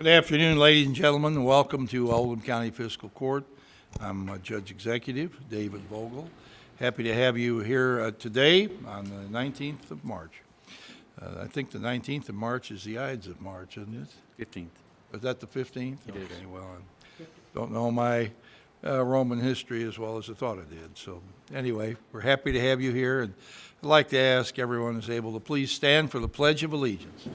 Good afternoon, ladies and gentlemen, and welcome to Oldham County Fiscal Court. I'm Judge Executive David Vogel. Happy to have you here today on the 19th of March. I think the 19th of March is the Ides of March, isn't it? 15th. Is that the 15th? It is. Okay, well, I don't know my Roman history as well as I thought I did. So anyway, we're happy to have you here, and I'd like to ask everyone who's able to please stand for the Pledge of Allegiance.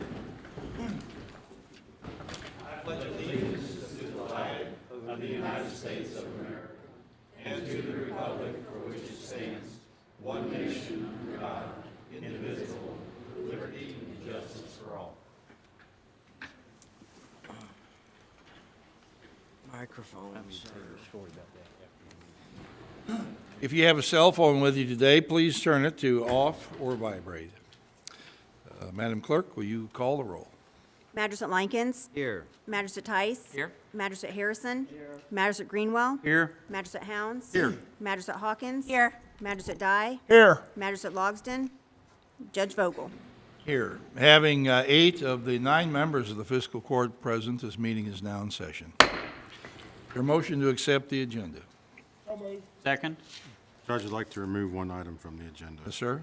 Microphones. If you have a cell phone with you today, please turn it to off or vibrate. Madam Clerk, will you call the roll? Magistrate Likens. Here. Magistrate Tice. Here. Magistrate Harrison. Here. Magistrate Greenwell. Here. Magistrate Hounds. Here. Magistrate Hawkins. Here. Magistrate Dye. Here. Magistrate Logsdon. Judge Vogel. Here. Having 8 of the 9 members of the Fiscal Court present, this meeting is now in session. Your motion to accept the agenda. Second. Judge would like to remove one item from the agenda. Yes, sir.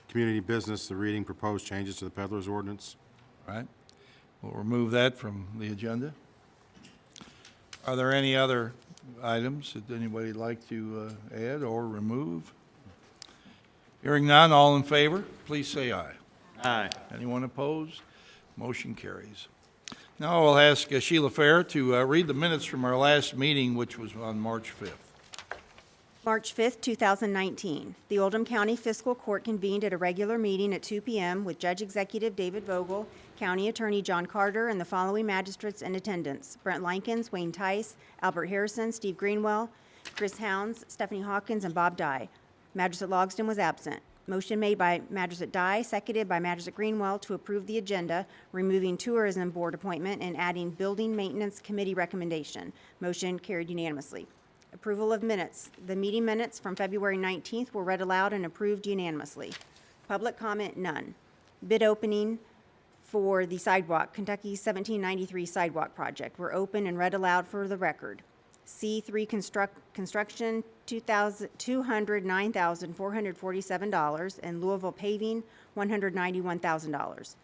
Community business, the reading proposed changes to the peddler's ordinance. All right. We'll remove that from the agenda. Are there any other items that anybody would like to add or remove? Hearing none, all in favor, please say aye. Aye. Anyone opposed? Motion carries. Now I'll ask Sheila Fair to read the minutes from our last meeting, which was on March 5th. March 5th, 2019. The Oldham County Fiscal Court convened at a regular meeting at 2 p.m. with Judge Executive David Vogel, County Attorney John Carter, and the following magistrates in attendance: Brent Likens, Wayne Tice, Albert Harrison, Steve Greenwell, Chris Hounds, Stephanie Hawkins, and Bob Dye. Magistrate Logsdon was absent. Motion made by Magistrate Dye, seconded by Magistrate Greenwell to approve the agenda, removing tourism board appointment and adding building maintenance committee recommendation. Motion carried unanimously. Approval of minutes. The meeting minutes from February 19th were read aloud and approved unanimously. Public comment, none. Bid opening for the sidewalk, Kentucky 1793 sidewalk project, were open and read aloud for the record. C3 construction, $209,447, and Louisville paving, $191,000.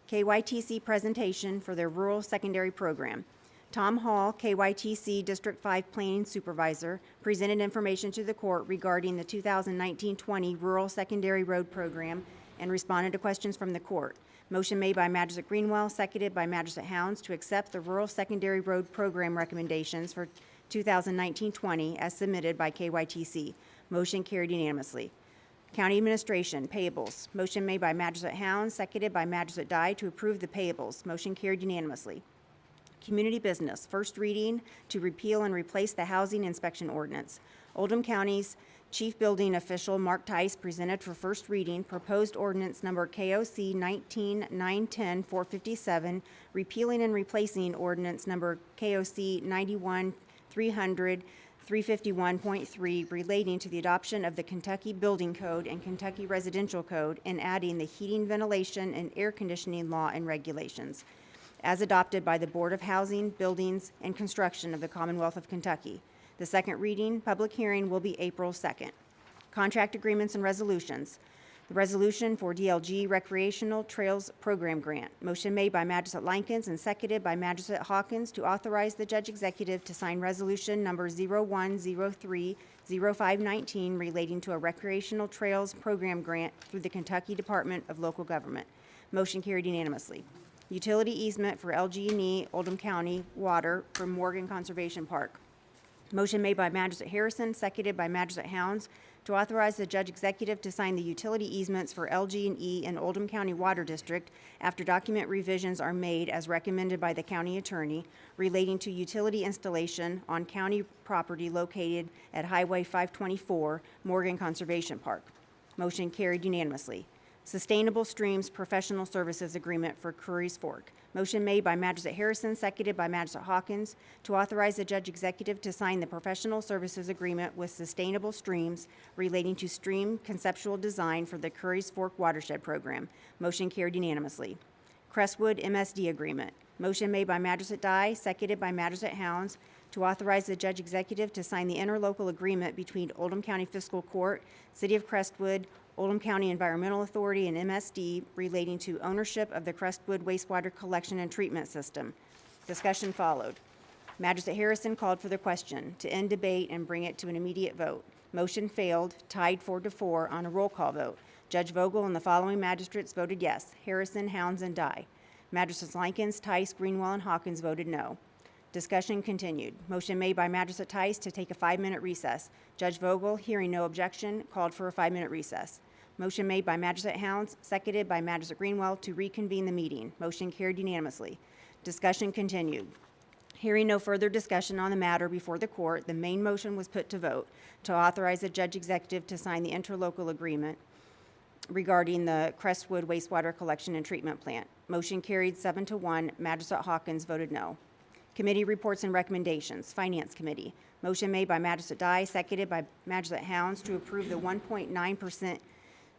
KYTC presentation for their rural secondary program. Tom Hall, KYTC District 5 Planning Supervisor, presented information to the court regarding the 2019-20 Rural Secondary Road Program and responded to questions from the court. Motion made by Magistrate Greenwell, seconded by Magistrate Hounds to accept the Rural Secondary Road Program recommendations for 2019-20 as submitted by KYTC. Motion carried unanimously. County Administration, payables. Motion made by Magistrate Hounds, seconded by Magistrate Dye to approve the payables. Motion carried unanimously. Community business, first reading to repeal and replace the housing inspection ordinance. Oldham County's Chief Building Official Mark Tice presented for first reading proposed ordinance number KOC 19-910-457, repealing and replacing ordinance number KOC 91-300-351.3 relating to the adoption of the Kentucky Building Code and Kentucky Residential Code and adding the heating, ventilation, and air conditioning law and regulations, as adopted by the Board of Housing, Buildings, and Construction of the Commonwealth of Kentucky. The second reading, public hearing, will be April 2nd. Contract agreements and resolutions. The resolution for DLG Recreational Trails Program Grant. Motion made by Magistrate Likens and seconded by Magistrate Hawkins to authorize the Judge Executive to sign resolution number 01030519 relating to a recreational trails program grant through the Kentucky Department of Local Government. Motion carried unanimously. Utility easement for LG&E Oldham County Water from Morgan Conservation Park. Motion made by Magistrate Harrison, seconded by Magistrate Hounds, to authorize the Judge Executive to sign the utility easements for LG&E and Oldham County Water District after document revisions are made as recommended by the County Attorney relating to utility installation on county property located at Highway 524, Morgan Conservation Park. Motion carried unanimously. Sustainable Streams Professional Services Agreement for Curry's Fork. Motion made by Magistrate Harrison, seconded by Magistrate Hawkins, to authorize the Judge Executive to sign the professional services agreement with Sustainable Streams relating to stream conceptual design for the Curry's Fork Watershed Program. Motion carried unanimously. Crestwood MSD Agreement. Motion made by Magistrate Dye, seconded by Magistrate Helms, to authorize the Judge Executive to sign the interlocal agreement between Oldham County Fiscal Court, City of Crestwood, Oldham County Environmental Authority, and MSD relating to ownership of the Crestwood wastewater collection and treatment system. Discussion followed. Magistrate Harrison called for the question to end debate and bring it to an immediate vote. Motion failed, tied 4-4 on a roll call vote. Judge Vogel and the following magistrates voted yes: Harrison, Helms, and Dye. Magistrates Likens, Tice, Greenwell, and Hawkins voted no. Discussion continued. Motion made by Magistrate Tice to take a 5-minute recess. Judge Vogel, hearing no objection, called for a 5-minute recess. Motion made by Magistrate Helms, seconded by Magistrate Greenwell to reconvene the meeting. Motion carried unanimously. Discussion continued. Hearing no further discussion on the matter before the court, the main motion was put to vote to authorize the Judge Executive to sign the interlocal agreement regarding the Crestwood wastewater collection and treatment plant. Motion carried 7-1. Magistrate Hawkins voted no. Committee reports and recommendations. Finance Committee. Motion made by Magistrate Dye, seconded by Magistrate Helms to approve the 1.9%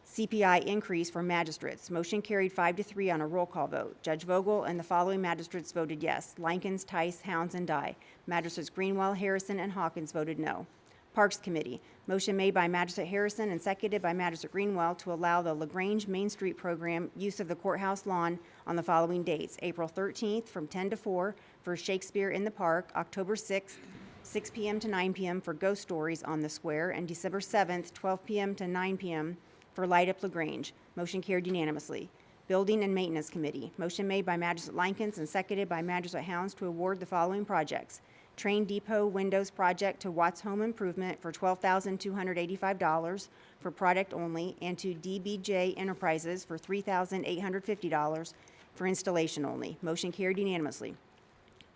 CPI increase for magistrates. Motion carried 5-3 on a roll call vote. Judge Vogel and the following magistrates voted yes: Likens, Tice, Helms, and Dye. Magistrates Greenwell, Harrison, and Hawkins voted no. Parks Committee. Motion made by Magistrate Harrison and seconded by Magistrate Greenwell to allow the LaGrange Main Street Program use of the courthouse lawn on the following dates: April 13th from 10 to 4 for Shakespeare in the Park, October 6th, 6 p.m. to 9 p.m. for Ghost Stories on the Square, and December 7th, 12 p.m. to 9 p.m. for Light Up LaGrange. Motion carried unanimously. Building and Maintenance Committee. Motion made by Magistrate Likens and seconded by Magistrate Helms to award the following projects: Train Depot Windows Project to Watts Home Improvement for $12,285 for product only, and to DBJ Enterprises for $3,850 for installation only. Motion carried unanimously.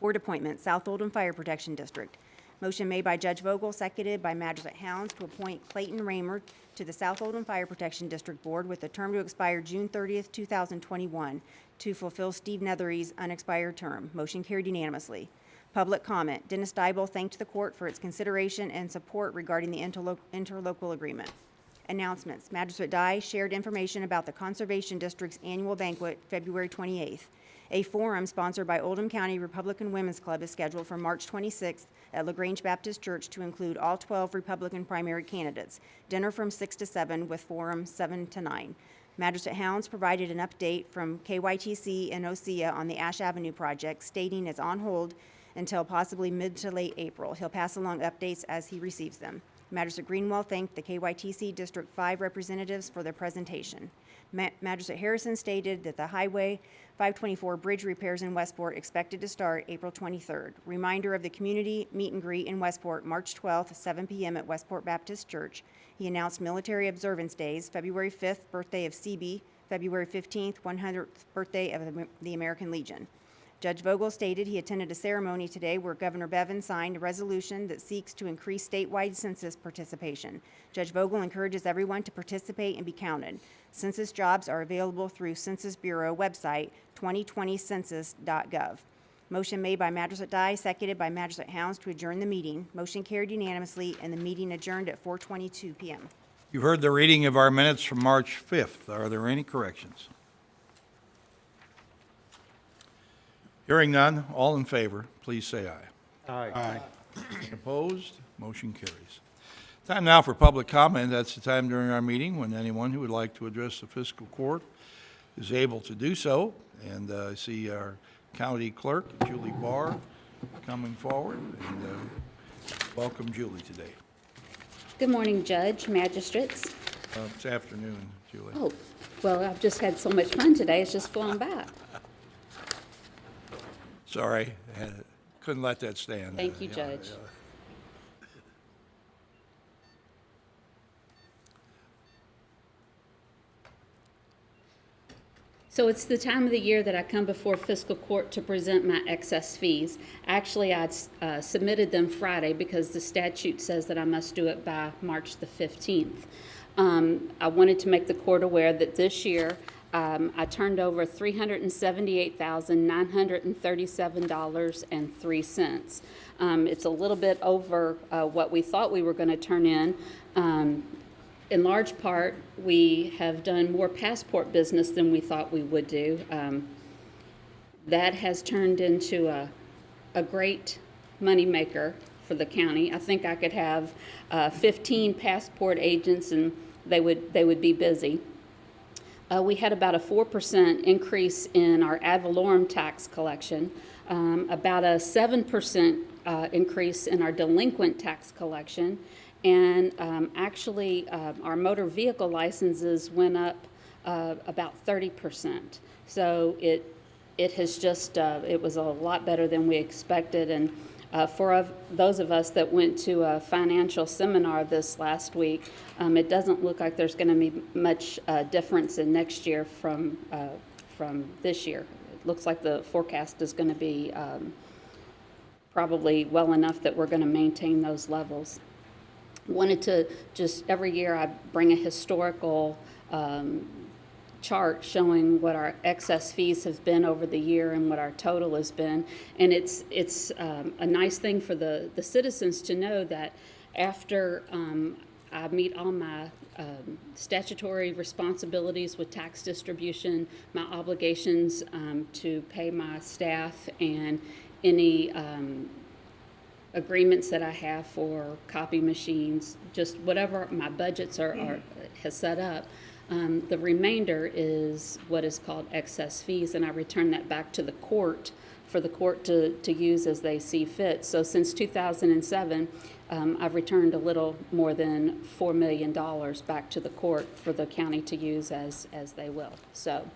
Board appointment, South Oldham Fire Protection District. Motion made by Judge Vogel, seconded by Magistrate Helms to appoint Clayton Raymer to the South Oldham Fire Protection District Board with a term to expire June 30th, 2021, to fulfill Steve Nethery's unexpired term. Motion carried unanimously. Public comment. Dennis Dybel thanked the court for its consideration and support regarding the interlocal agreement. Announcements. Magistrate Dye shared information about the Conservation District's annual banquet, February 28th. A forum sponsored by Oldham County Republican Women's Club is scheduled for March 26th at LaGrange Baptist Church to include all 12 Republican primary candidates. Dinner from 6 to 7 with forum 7 to 9. Magistrate Helms provided an update from KYTC and OSEA on the Ash Avenue project, stating it's on hold until possibly mid to late April. He'll pass along updates as he receives them. Magistrate Greenwell thanked the KYTC District 5 representatives for their presentation. Magistrate Harrison stated that the Highway 524 bridge repairs in Westport expected to start April 23rd. Reminder of the community meet and greet in Westport, March 12th, 7 p.m. at Westport Baptist Church. He announced military observance days: February 5th, birthday of CB; February 15th, 100th birthday of the American Legion. Judge Vogel stated he attended a ceremony today where Governor Bevin signed a resolution that seeks to increase statewide census participation. Judge Vogel encourages everyone to participate and be counted. Census jobs are available through Census Bureau website, 2020census.gov. Motion made by Magistrate Dye, seconded by Magistrate Helms to adjourn the meeting. Motion carried unanimously, and the meeting adjourned at 4:22 p.m. You've heard the reading of our minutes from March 5th. Are there any corrections? Hearing none, all in favor, please say aye. Aye. Opposed? Motion carries. Time now for public comment. That's the time during our meeting when anyone who would like to address the fiscal court is able to do so. And I see our county clerk, Julie Barr, coming forward. And welcome, Julie, today. Good morning, Judge, magistrates. It's afternoon, Julie. Oh, well, I've just had so much fun today, it's just flown by. Sorry, couldn't let that stand. Thank you, Yeah, Judge. yeah. So it's the time of the year that I come before fiscal court to present my excess fees. Actually, I submitted them Friday because the statute says that I must do it by March the 15th. I wanted to make the court aware that this year I turned over $378,937.03. It's a little bit over what we thought we were going to turn in. In large part, we have done more passport business than we thought we would do. That has turned into a great moneymaker for the county. I think I could have 15 passport agents and they would be busy. We had about a 4% increase in our ad valorem tax collection, about a 7% increase in our delinquent tax collection, and actually our motor vehicle licenses went up about 30%. So it has just, it was a lot better than we expected. And for those of us that went to a financial seminar this last week, it doesn't look like there's going to be much difference in next year from this year. It looks like the forecast is going to be probably well enough that we're going to maintain those levels. Wanted to just, every year I bring a historical chart showing what our excess fees have been over the year and what our total has been. And it's a nice thing for the citizens to know that after I meet all my statutory responsibilities with tax distribution, my obligations to pay my staff, and any agreements that I have for copy machines, just whatever my budgets has set up. The remainder is what is called excess fees, and I return that back to the court for the court to use as they see fit. So since 2007, I've returned a little more than $4 million back to the court for the county to use as they will. So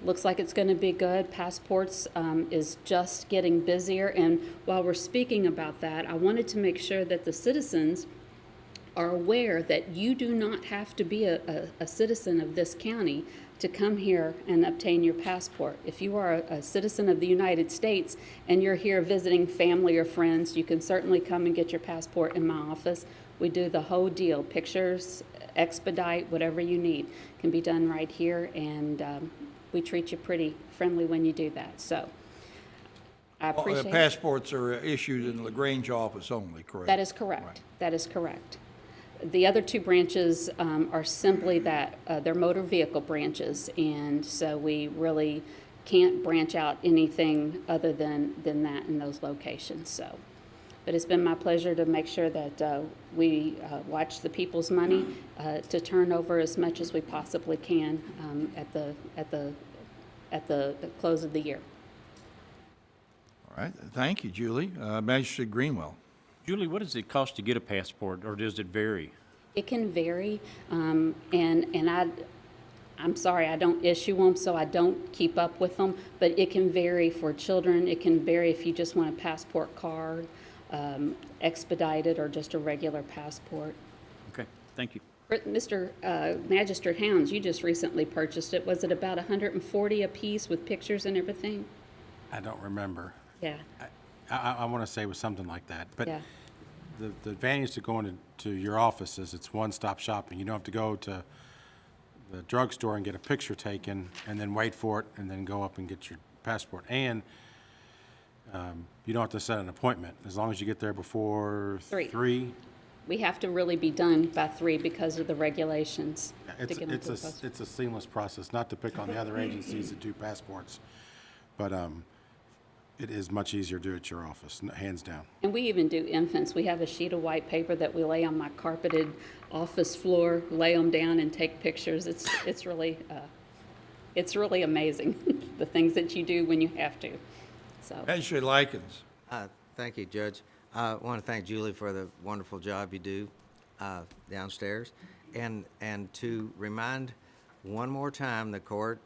looks like it's going to be good. Passports is just getting busier, and while we're speaking about that, I wanted to make sure that the citizens are aware that you do not have to be a citizen of this county to come here and obtain your passport. If you are a citizen of the United States and you're here visiting family or friends, you can certainly come and get your passport in my office. We do the whole deal, pictures, expedite, whatever you need can be done right here, and we treat you pretty friendly when you do that. So I appreciate The passports are issued in the LaGrange office only, correct? That is correct. Right. That is correct. The other two branches are simply that they're motor vehicle branches, and so we really can't branch out anything other than that in those locations. So, but it's been my pleasure to make sure that we watch the people's money to turn over as much as we possibly can at the close of the year. All right, thank you, Julie. Magistrate Greenwell. Julie, what does it cost to get a passport, or does it vary? It can vary, and I'm sorry, I don't issue them, so I don't keep up with them, but it can vary for children. It can vary if you just want a passport card, expedited, or just a regular passport. Okay, thank you. Mr. Magistrate Hounds, you just recently purchased it. Was it about $140 a piece with pictures and everything? I don't remember. Yeah, I want to say it was something like that. But yeah. the advantage to going to your office is it's one-stop shopping. You don't have to go to the drugstore and get a picture taken and then wait for it and then go up and get your passport. And you don't have to set an appointment. As long as you get there before 3. We have to really be done by 3 because of the regulations. to get into the post. It's a seamless process, not to pick on the other agencies that do passports, but it is much easier to do at your office, hands down. And we even do infants. We have a sheet of white paper that we lay on my carpeted office floor, lay them down and take pictures. It's really amazing, the things that you do when you have to. So, Magistrate Likens. Thank you, Judge. I want to thank Julie for the wonderful job you do downstairs. And to remind one more time the court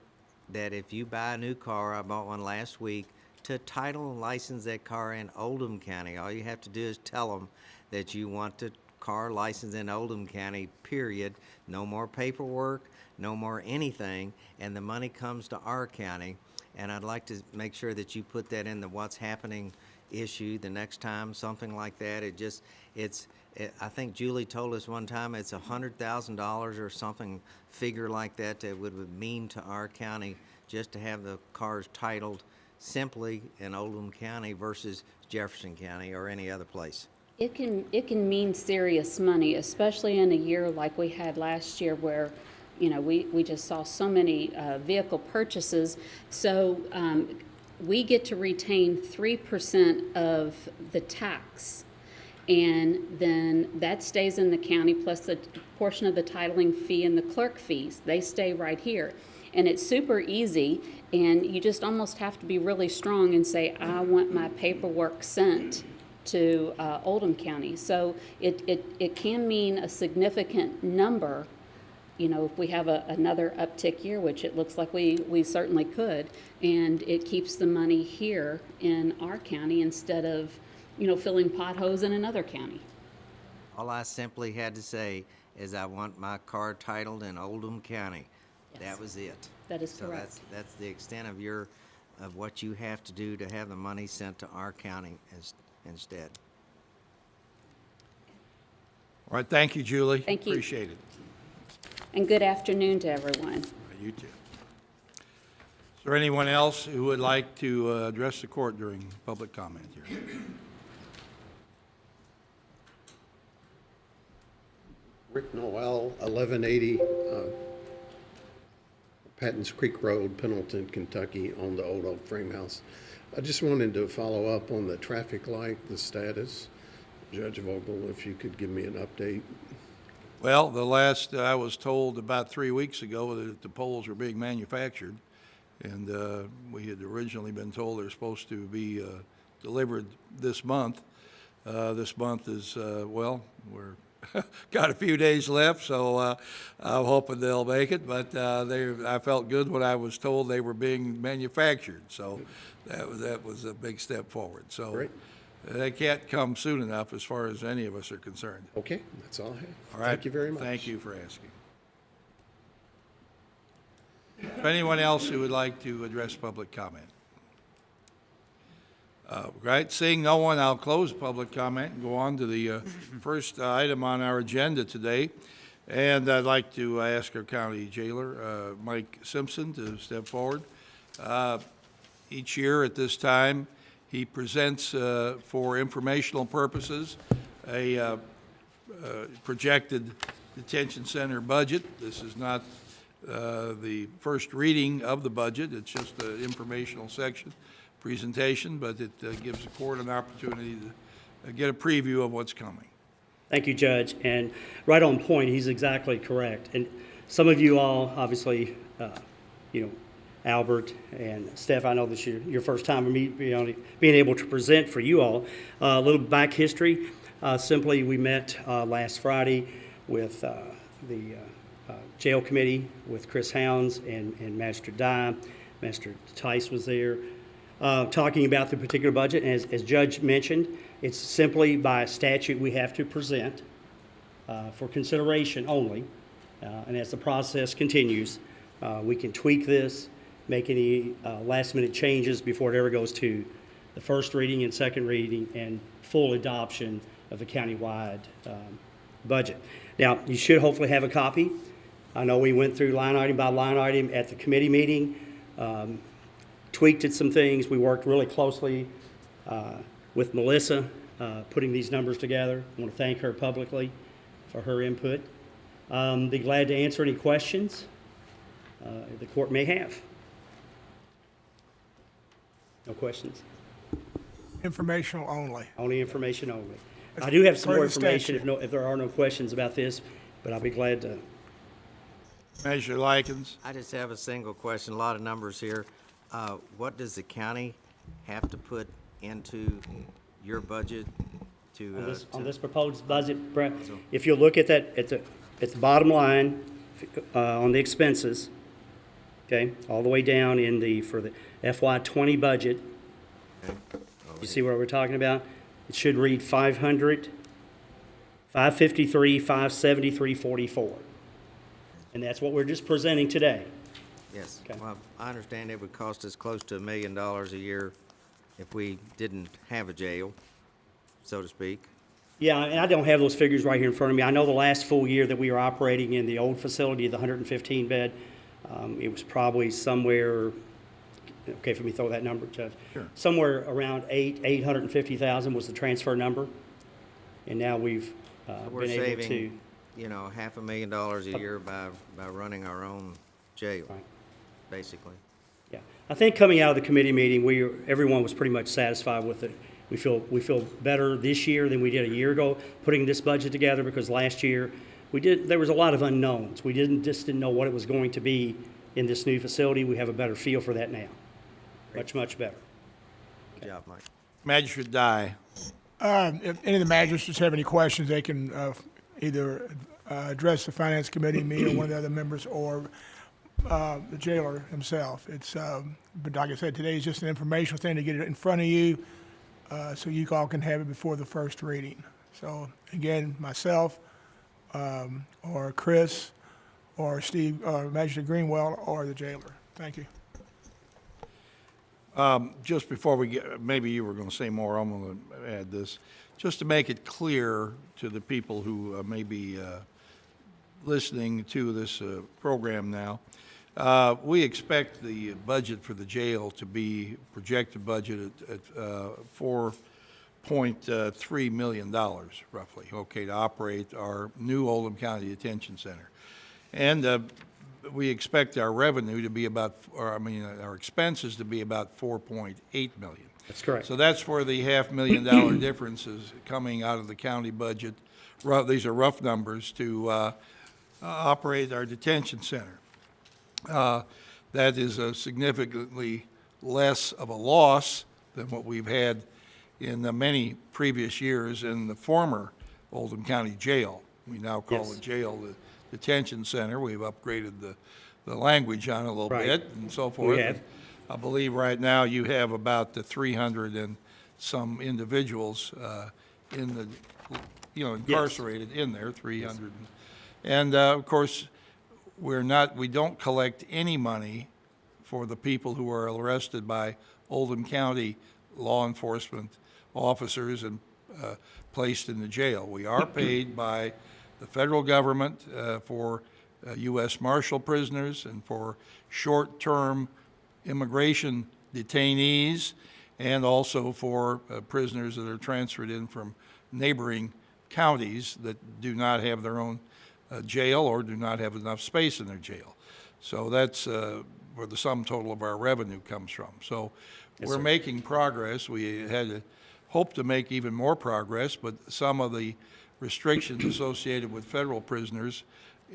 that if you buy a new car, I bought one last week, to title and license that car in Oldham County. All you have to do is tell them that you want the car licensed in Oldham County, period. No more paperwork, no more anything, and the money comes to our county. And I'd like to make sure that you put that in the what's happening issue the next time, something like that. I think Julie told us one time it's $100,000 or something, figure like that, that would mean to our county just to have the cars titled simply in Oldham County versus Jefferson County or any other place. it can mean serious money, especially in a year like we had last year where, we just saw so many vehicle purchases. So we get to retain 3% of the tax. And then that stays in the county, plus the portion of the titling fee and the clerk fees. They stay right here. And it's super easy, and you just almost have to be really strong and say, I want my paperwork sent to Oldham County. So it can mean a significant number, you know, if we have another uptick year, which it looks like we certainly could, and it keeps the money here in our county instead of, you know, filling potholes in another county. All I simply had to say is I want my car titled in Oldham County. Yes. That was it. That is So correct. that's the extent of of what you have to do to have the money sent to our county instead. All right, thank you, Julie. Thank you. Appreciate it. And good afternoon to everyone. You too. Is there anyone else who would like to address the court during public comment here? Rick Noel, 1180 Pattons Creek Road, Pendleton, Kentucky, on the Old Oak Frame House. I just wanted to follow up on the traffic light, the status. Judge Vogel, if you could give me an update. Well, the last I was told about 3 weeks ago that the poles were being manufactured, and we had originally been told they're supposed to be delivered this month. This month is, well, we're got a few days left, so I'm hoping they'll make it. But I felt good when I was told they were being manufactured, so that was a big step forward. So Great. they can't come soon enough as far as any of us are concerned. Okay, that's all I have. All right. Thank you very much. Thank you for asking. Anyone else who would like to address public comment? Right, seeing no one, I'll close public comment and go on to the first item on our agenda today. And I'd like to ask our county jailer, Mike Simpson, to step forward. Each year at this time, he presents for informational purposes a projected detention center budget. This is not the first reading of the budget. It's just an informational section presentation, but it gives the court an opportunity to get a preview of what's coming. Thank you, Judge. And right on point, he's exactly correct. And some of you all, obviously, Albert and Steph, I know this is your first time being able to present for you all. A little back history. Simply, we met last Friday with the jail committee with Chris Hounds and Master Dye. Master Tice was there. Talking about the particular budget, and as Judge mentioned, it's simply by statute we have to present for consideration only, and as the process continues, we can tweak this, make any last-minute changes before it ever goes to the first reading and second reading and full adoption of the countywide budget. Now, you should hopefully have a copy. I know we went through line item by line item at the committee meeting. Tweaked at some things. We worked really closely with Melissa putting these numbers together. I want to thank her publicly for her input. Be glad to answer any questions the court may have. No questions? Informational only. Only information only. I do have some more Per the information statute. if there are no questions about this, but I'll be glad to. Measure Likens. I just have a single question, a lot of numbers here. What does the county have to put into your budget to? On this proposed budget, Brett, if you look at that, at the bottom line, on the expenses, okay, all the way down for the FY '20 budget, you see what we're talking about? It should read 500, 553, 573, 44. And that's what we're just presenting today. Yes, Okay. well, I understand it would cost us close to $1 million a year if we didn't have a jail, so to speak. Yeah, and I don't have those figures right here in front of me. I know the last full year that we were operating in the old facility, the 115 bed, it was probably somewhere, okay, for me to throw that number, Judge. Sure. Somewhere around 850,000 was the transfer number. And now we've We're been able to. saving, $500,000 a year by running our own jail, Right. basically. Yeah, I think coming out of the committee meeting, everyone was pretty much satisfied with it. We feel better this year than we did a year ago putting this budget together, because last year there was a lot of unknowns. We just didn't know what it was going to be in this new facility. We have a better feel for that now. Much better. Good job, Mike. Magistrate Dye. If any of the magistrates have any questions, they can either address the Finance Committee, me, or one of the other members, or the jailer himself. But like I said, today is just an informational thing to get it in front of you, so you all can have it before the first reading. So again, myself, or Chris, or Steve, or Magistrate Greenwell, or the jailer. Thank you. Just before we get, maybe you were going to say more, I'm going to add this. Just to make it clear to the people who may be listening to this program now, we expect the budget for the jail to be projected budget at $4.3 million roughly, okay, to operate our new Oldham County Detention Center. And we expect our revenue to be about, our expenses to be about $4.8 million. That's correct. So that's where the $500,000 difference is coming out of the county budget. These are rough numbers to operate our detention center. That is a significantly less of a loss than what we've had in the many previous years in the former Oldham County Jail. We now call Yes. it jail the detention center. We've upgraded the language on it a little Right. bit and so forth. We have. I believe right now you have about 300 and some individuals in the, incarcerated in there, 300. And of course, we don't collect any money for the people who are arrested by Oldham County law enforcement officers and placed in the jail. We are paid by the federal government for U.S. Marshal prisoners and for short-term immigration detainees, and also for prisoners that are transferred in from neighboring counties that do not have their own jail or do not have enough space in their jail. So that's where the sum total of our revenue comes from. So we're making progress. We had hoped to make even more progress, but some of the restrictions associated with federal prisoners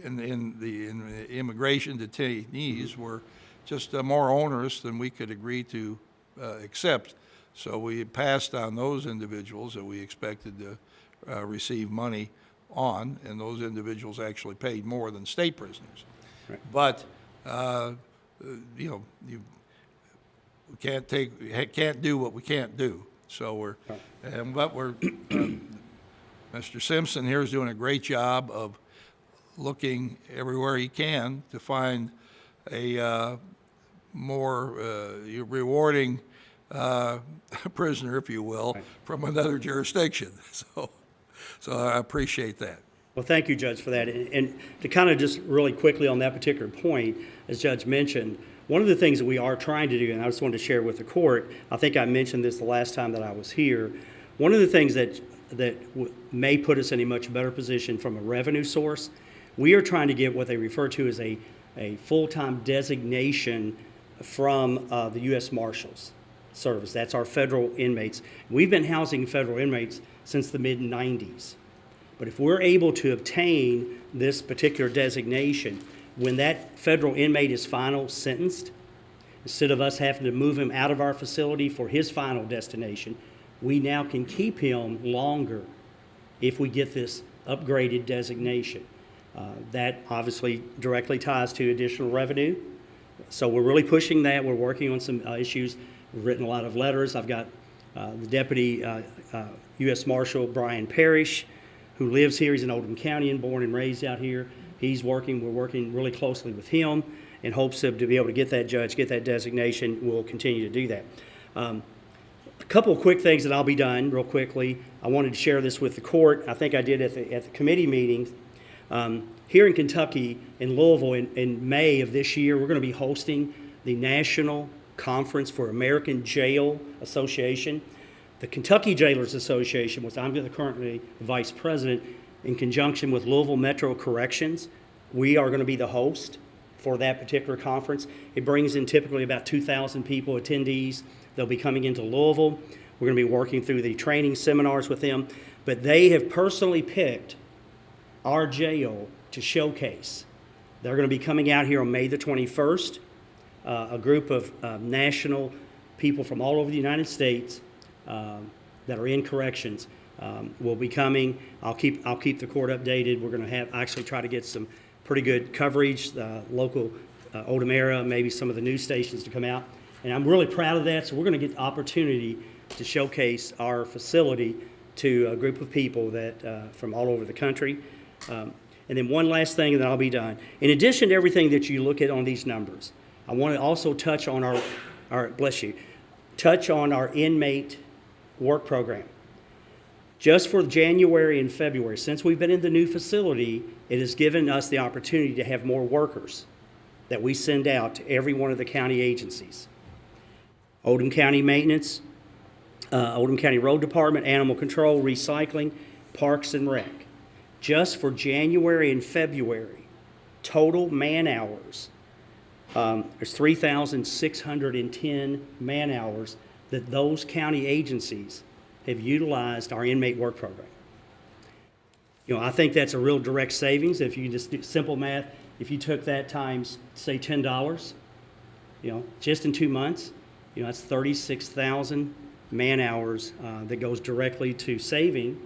in the immigration detainees were just more onerous than we could agree to accept. So we passed on those individuals that we expected to receive money on, and those individuals actually paid more than state prisoners. Right. But, you can't do what we can't do. So Mr. Simpson here is doing a great job of looking everywhere he can to find a more rewarding prisoner, if you will, from another jurisdiction. So I appreciate that. Well, thank you, Judge, for that. And to kind of just really quickly on that particular point, as Judge mentioned, one of the things that we are trying to do, and I just wanted to share with the court, I think I mentioned this the last time that I was here, one of the things that may put us in a much better position from a revenue source, we are trying to get what they refer to as a full-time designation from the U.S. Marshals Service. That's our federal inmates. We've been housing federal inmates since the mid-'90s. But if we're able to obtain this particular designation, when that federal inmate is final sentenced, instead of us having to move him out of our facility for his final destination, we now can keep him longer if we get this upgraded designation. That obviously directly ties to additional revenue. So we're really pushing that. We're working on some issues. We've written a lot of letters. I've got the Deputy U.S. Marshal Brian Parrish, who lives here. He's in Oldham County and born and raised out here. We're working really closely with him in hopes of to be able to get that judge, get that designation. We'll continue to do that. A couple of quick things that I'll be done real quickly. I wanted to share this with the court. I think I did at the committee meetings. Here in Kentucky, in Louisville, in May of this year, we're going to be hosting the National Conference for American Jail Association. The Kentucky Jailers Association, which I'm currently vice president, in conjunction with Louisville Metro Corrections, we are going to be the host. for that particular conference. It brings in typically about 2,000 people, attendees. They'll be coming into Louisville. We're going to be working through the training seminars with them. But they have personally picked our jail to showcase. They're going to be coming out here on May the 21st. A group of national people from all over the United States that are in corrections will be coming. I'll keep the court updated. We're going to have actually try to get some pretty good coverage, local Oldham area, maybe some of the news stations to come out. And I'm really proud of that. So we're going to get the opportunity to showcase our facility to a group of people that from all over the country. And then one last thing, and then I'll be done. In addition to everything that you look at on these numbers, I want to also touch on our inmate work program. Just for January and February, since we've been in the new facility, it has given us the opportunity to have more workers that we send out to every one of the county agencies. Oldham County Maintenance, Oldham County Road Department, Animal Control, Recycling, Parks and Rec. Just for January and February, total man hours, there's 3,610 man hours that those county agencies have utilized our inmate work program. You know, I think that's a real direct savings. If you just do simple math, if you took that times, say, $10, you know, just in 2 months, you know, that's 36,000 man hours that goes directly to saving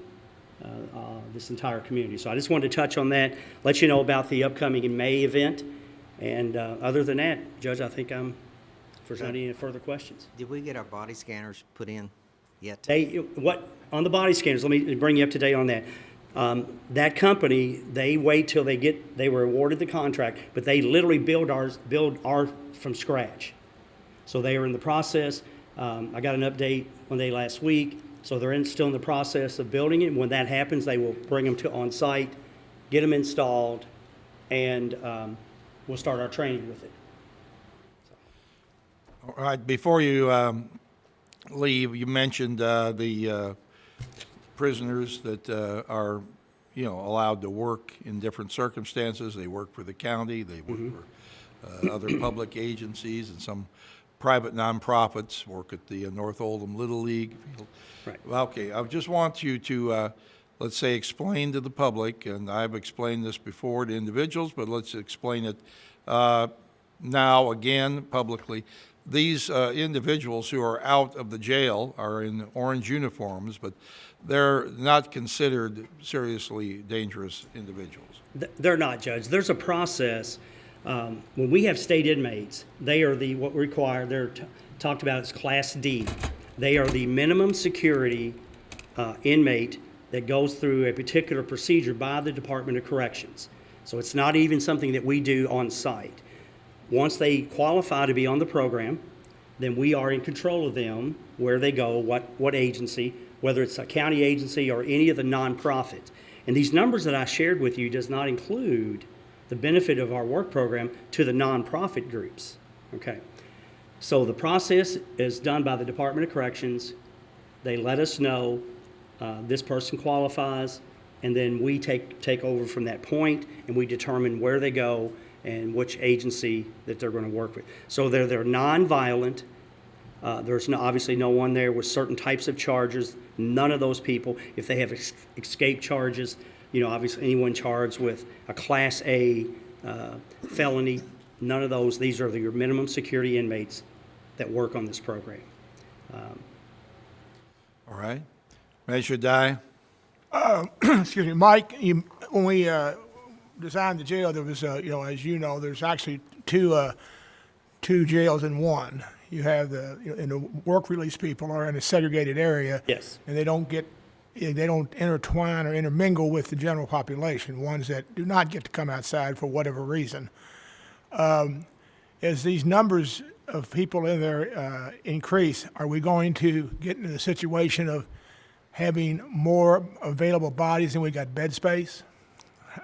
this entire community. So I just wanted to touch on that, let you know about the upcoming in May event. And other than that, Judge, I think if there's not any further questions. Did we get our body scanners put in yet? On the body scanners, let me bring you up to date on that. That company, they wait till they were awarded the contract, but they literally build ours from scratch. So they are in the process. I got an update one day last week. So they're still in the process of building it. When that happens, they will bring them to on site, get them installed, and we'll start our training with it. All right, before you leave, you mentioned the prisoners that are, you know, allowed to work in different circumstances. They work for the county, they work for other public agencies, and some private nonprofits work at the North Oldham Little League. Right. Well, okay, I just want you to, let's say, explain to the public, and I've explained this before to individuals, but let's explain it now again publicly. These individuals who are out of the jail are in orange uniforms, but they're not considered seriously dangerous individuals. They're not, Judge. There's a process. When we have state inmates, they are what we require. They're talked about as Class D. They are the minimum security inmate that goes through a particular procedure by the Department of Corrections. So it's not even something that we do on site. Once they qualify to be on the program, then we are in control of them, where they go, what agency, whether it's a county agency or any of the nonprofits. And these numbers that I shared with you does not include the benefit of our work program to the nonprofit groups, okay? So the process is done by the Department of Corrections. They let us know this person qualifies, and then we take over from that point, and we determine where they go and which agency that they're going to work with. So they're nonviolent. There's obviously no one there with certain types of charges. None of those people, if they have escape charges, you know, obviously anyone charged with a Class A felony, none of those. These are your minimum security inmates that work on this program. All right. Measure die. Excuse me, Mike, when we designed the jail, there was, you know, as you know, there's actually two jails in one. You have and the work release people are in a segregated area. Yes. And they don't intertwine or intermingle with the general population, ones that do not get to come outside for whatever reason. As these numbers of people in there increase, are we going to get into the situation of having more available bodies than we got bed space?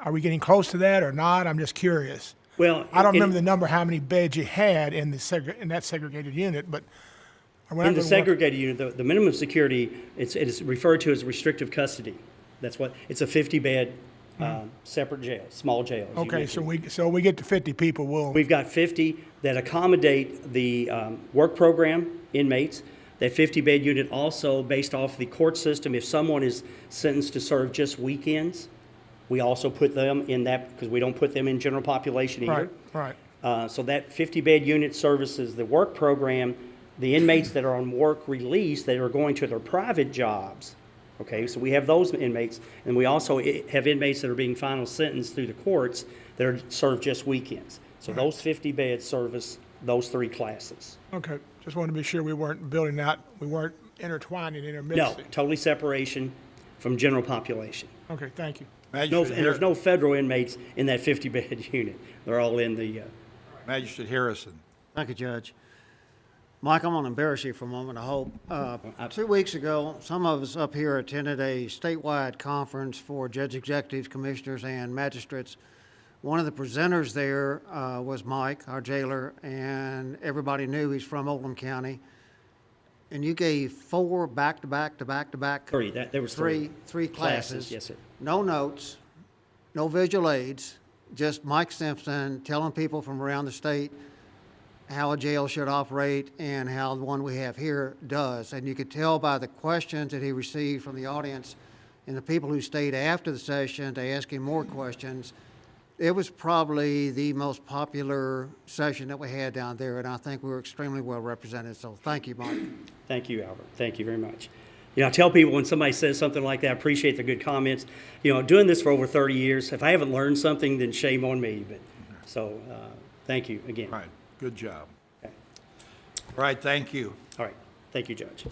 Are we getting close to that or not? I'm just curious. Well, I don't remember the number, how many beds you had in that segregated unit, but in the segregated unit, the minimum security, it is referred to as restrictive custody. That's what, it's a 50-bed separate jails, small jails. you Okay, mentioned. so we get to 50 people, We've got 50 that accommodate the work program inmates. That 50-bed unit also, based off the court system, if someone is sentenced to serve just weekends, we also put them in that, because we don't put them in general population either. right. So that 50-bed unit services the work program, the inmates that are on work release that are going to their private jobs. Okay, so we have those inmates, and we also have inmates that are being final sentenced through the courts that are served just weekends. So those 50 beds service those three classes. Okay, just wanted to be sure we weren't building out, we weren't intertwining, No, intermixing. totally separation from general population. Okay, thank you. No, Magistrate and there's no Har- federal inmates in that 50-bed unit. They're all in the, Magistrate Harrison. Thank you, Judge. Mike, I'm going to embarrass you for a moment, I hope. 2 weeks ago, some of us up here attended a statewide conference for judge executives, commissioners, and magistrates. One of the presenters there was Mike, our jailer, and everybody knew he's from Oldham County. And you gave 4 back-to-back. three. There was three. Three classes. Yes, sir. No notes, no visual aids, just Mike Simpson telling people from around the state how a jail should operate and how the one we have here does. And you could tell by the questions that he received from the audience and the people who stayed after the session to ask him more questions. It was probably the most popular session that we had down there, and I think we were extremely well represented. So thank you, Mike. Thank you, Albert. Thank you very much. You know, I tell people when somebody says something like that, I appreciate the good comments. You know, doing this for over 30 years, if I haven't learned something, then shame on me. But so, thank you again. Right, good job. Okay. All right, thank you. All right. Thank you, Judge.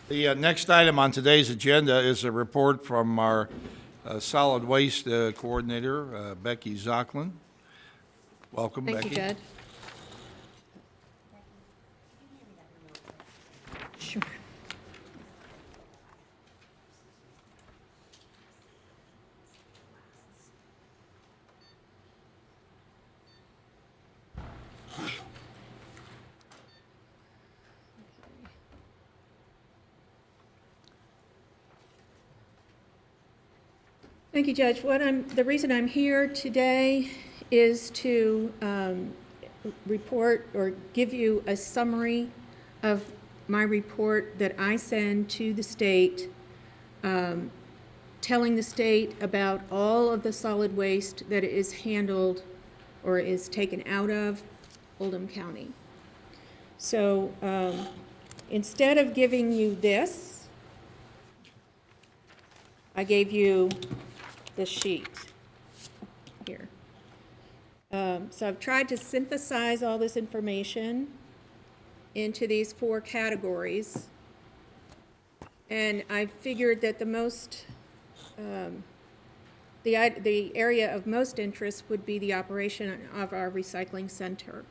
The next item on today's agenda is a report from our solid waste coordinator, Becky Zocklin. Welcome, Becky. Thank you, Judge. Sure. Thank you, Judge. The reason I'm here today is to report or give you a summary of my report that I send to the state, telling the state about all of the solid waste that is handled or is taken out of Oldham County. So instead of giving you this, I gave you this sheet here. So I've tried to synthesize all this information into these 4 categories. And I figured that the most, the area of most interest would be the operation of our recycling center.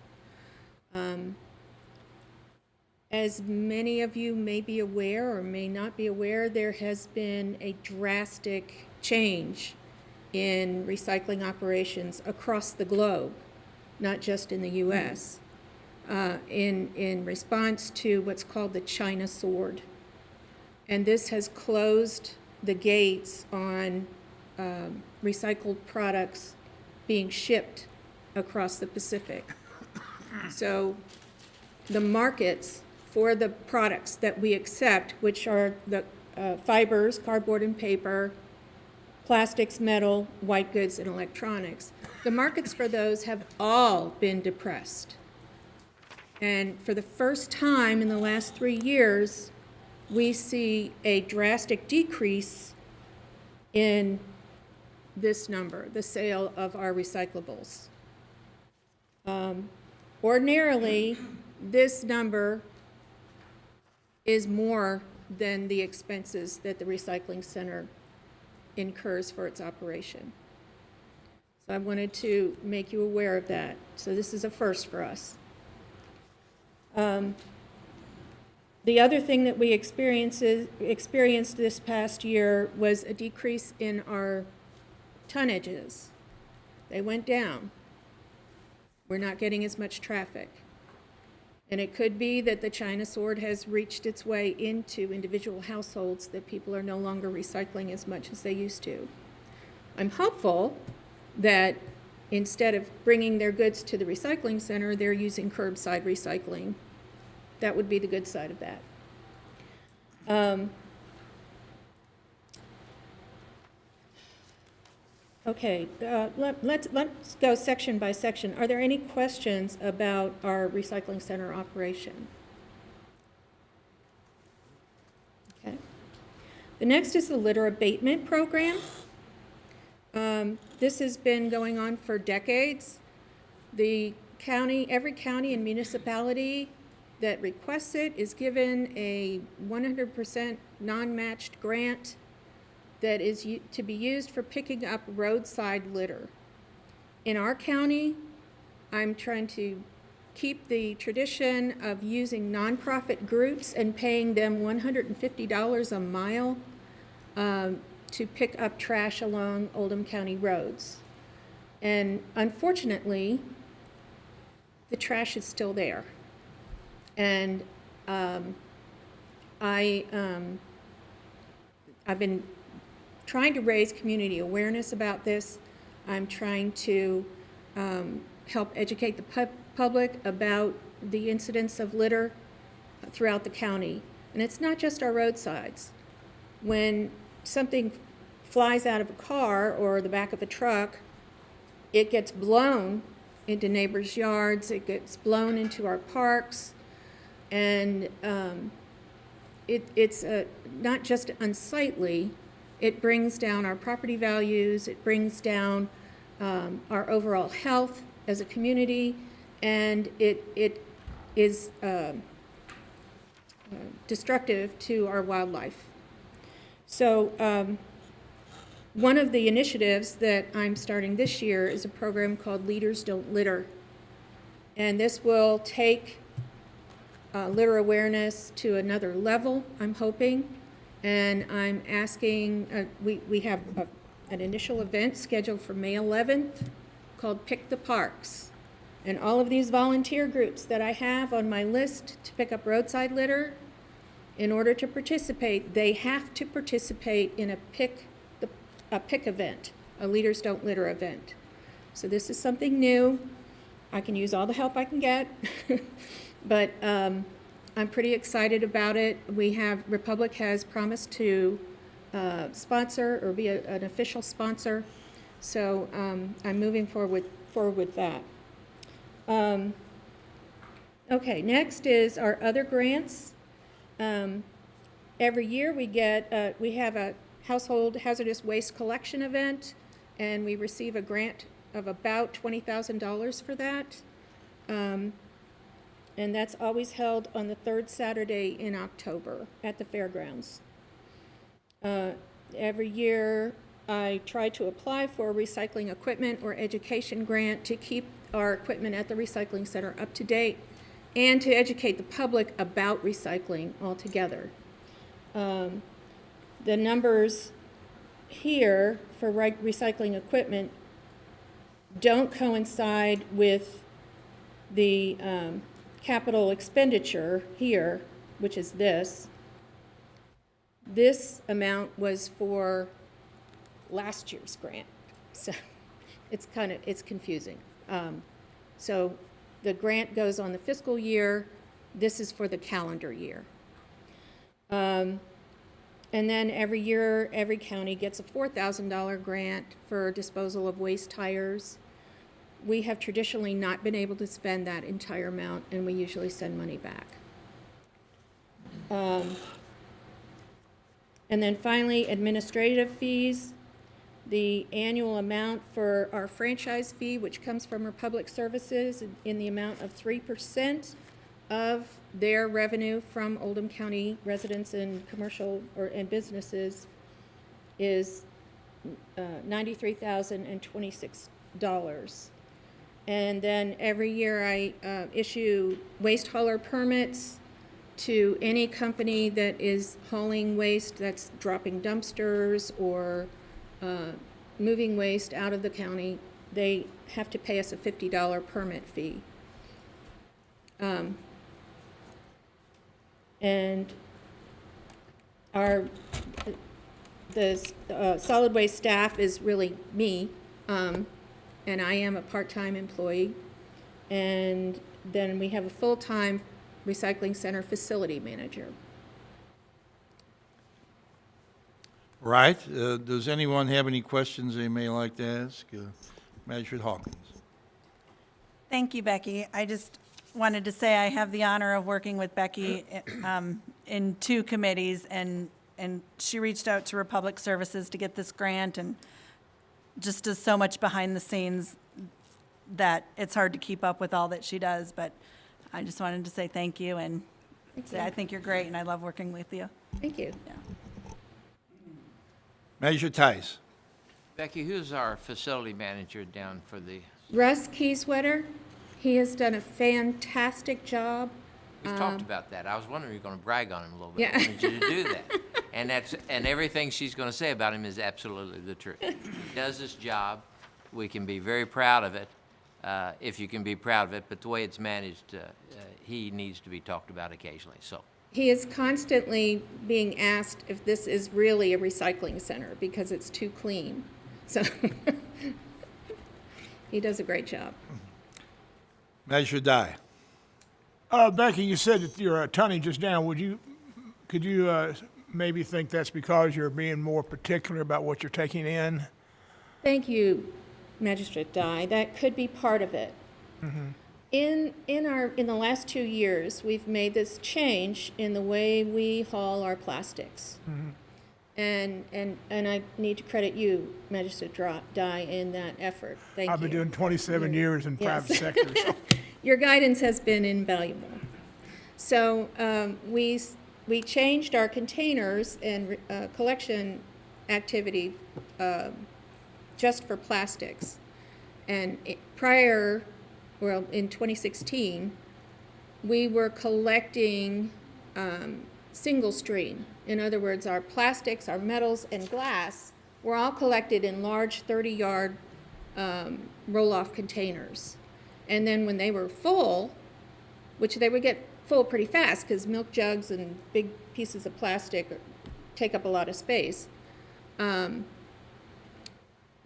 As many of you may be aware or may not be aware, there has been a drastic change in recycling operations across the globe, not just in the U.S., in response to what's called the China sword. And this has closed the gates on recycled products being shipped across the Pacific. So the markets for the products that we accept, which are the fibers, cardboard and paper, plastics, metal, white goods, and electronics, the markets for those have all been depressed. And for the first time in the last 3 years, we see a drastic decrease in this number, the sale of our recyclables. Ordinarily, this number is more than the expenses that the recycling center incurs for its operation. So I wanted to make you aware of that. So this is a first for us. The other thing that we experienced this past year was a decrease in our tonnages. They went down. We're not getting as much traffic. And it could be that the China sword has reached its way into individual households, that people are no longer recycling as much as they used to. I'm hopeful that instead of bringing their goods to the recycling center, they're using curbside recycling. That would be the good side of that. Okay, let's go section by section. Are there any questions about our recycling center operation? Okay. The next is the litter abatement program. This has been going on for decades. The county, every county and municipality that requests it is given a 100% non-matched grant that is to be used for picking up roadside litter. In our county, I'm trying to keep the tradition of using nonprofit groups and paying them $150 a mile to pick up trash along Oldham County roads. And unfortunately, the trash is still there. And I've been trying to raise community awareness about this. I'm trying to help educate the public about the incidence of litter throughout the county. And it's not just our roadsides. When something flies out of a car or the back of a truck, it gets blown into neighbors' yards, it gets blown into our parks, and it's not just unsightly, it brings down our property values, it brings down our overall health as a community, and it is destructive to our wildlife. So one of the initiatives that I'm starting this year is a program called Leaders Don't Litter. And this will take litter awareness to another level, I'm hoping. And I'm asking, we have an initial event scheduled for May 11th called Pick the Parks. And all of these volunteer groups that I have on my list to pick up roadside litter, in order to participate, they have to participate in a pick event, a Leaders Don't Litter event. So this is something new. I can use all the help I can get, but I'm pretty excited about it. Republic has promised to sponsor or be an official sponsor, so I'm moving forward with that. Okay, next is our other grants. Every year we have a household hazardous waste collection event, and we receive a grant of about $20,000 for that. And that's always held on the third Saturday in October at the fairgrounds. Every year I try to apply for a recycling equipment or education grant to keep our equipment at the recycling center up to date and to educate the public about recycling altogether. The numbers here for recycling equipment don't coincide with the capital expenditure here, which is this. This amount was for last year's grant, so it's confusing. So the grant goes on the fiscal year. This is for the calendar year. And then every year, every county gets a $4,000 grant for disposal of waste tires. We have traditionally not been able to spend that entire amount, and we usually send money back. And then finally, administrative fees. The annual amount for our franchise fee, which comes from our public services in the amount of 3% of their revenue from Oldham County residents and commercial and businesses, is $93,026. And then every year I issue waste hauler permits to any company that is hauling waste, that's dropping dumpsters or moving waste out of the county. They have to pay us a $50 permit fee. And the solid waste staff is really me, and I am a part-time employee. And then we have a full-time recycling center facility manager. Right. Does anyone have any questions they may like to ask? Magistrate Hawkins. Thank you, Becky. I just wanted to say I have the honor of working with Becky in 2 committees, and she reached out to Republic Services to get this grant and just does so much behind the scenes that it's hard to keep up with all that she does. But I just wanted to say thank you and say I think you're great and I love working with you. Thank you. Yeah. Magistrate Tice. Becky, who's our facility manager down for the, Russ Kieswetter, he has done a fantastic job. we've talked about that. I was wondering if you were going to brag on him a little bit. Yeah. I wanted you to do that. And everything she's going to say about him is absolutely the truth. He does his job. We can be very proud of it, if you can be proud of it, but the way it's managed, he needs to be talked about occasionally, so. He is constantly being asked if this is really a recycling center because it's too clean. So he does a great job. Magistrate Dye. Becky, you said that your tonnage is down. Could you maybe think that's because you're being more particular about what you're taking in? Thank you, Magistrate Dye. That could be part of it. In the last 2 years, we've made this change in the way we haul our plastics. And I need to credit you, Magistrate Dye, in that effort. Thank you. I've been doing 27 years in private Yes. sector. So. Your guidance has been invaluable. So we changed our containers and collection activity just for plastics. And in 2016, we were collecting single stream. In other words, our plastics, our metals, and glass were all collected in large 30-yard roll-off containers. And then when they were full, which they would get full pretty fast because milk jugs and big pieces of plastic take up a lot of space,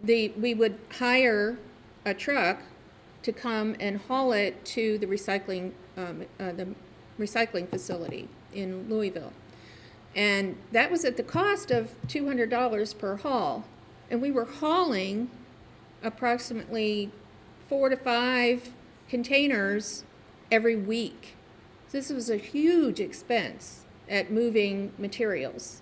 we would hire a truck to come and haul it to the recycling facility in Louisville. And that was at the cost of $200 per haul. And we were hauling approximately 4 to 5 containers every week. So this was a huge expense at moving materials.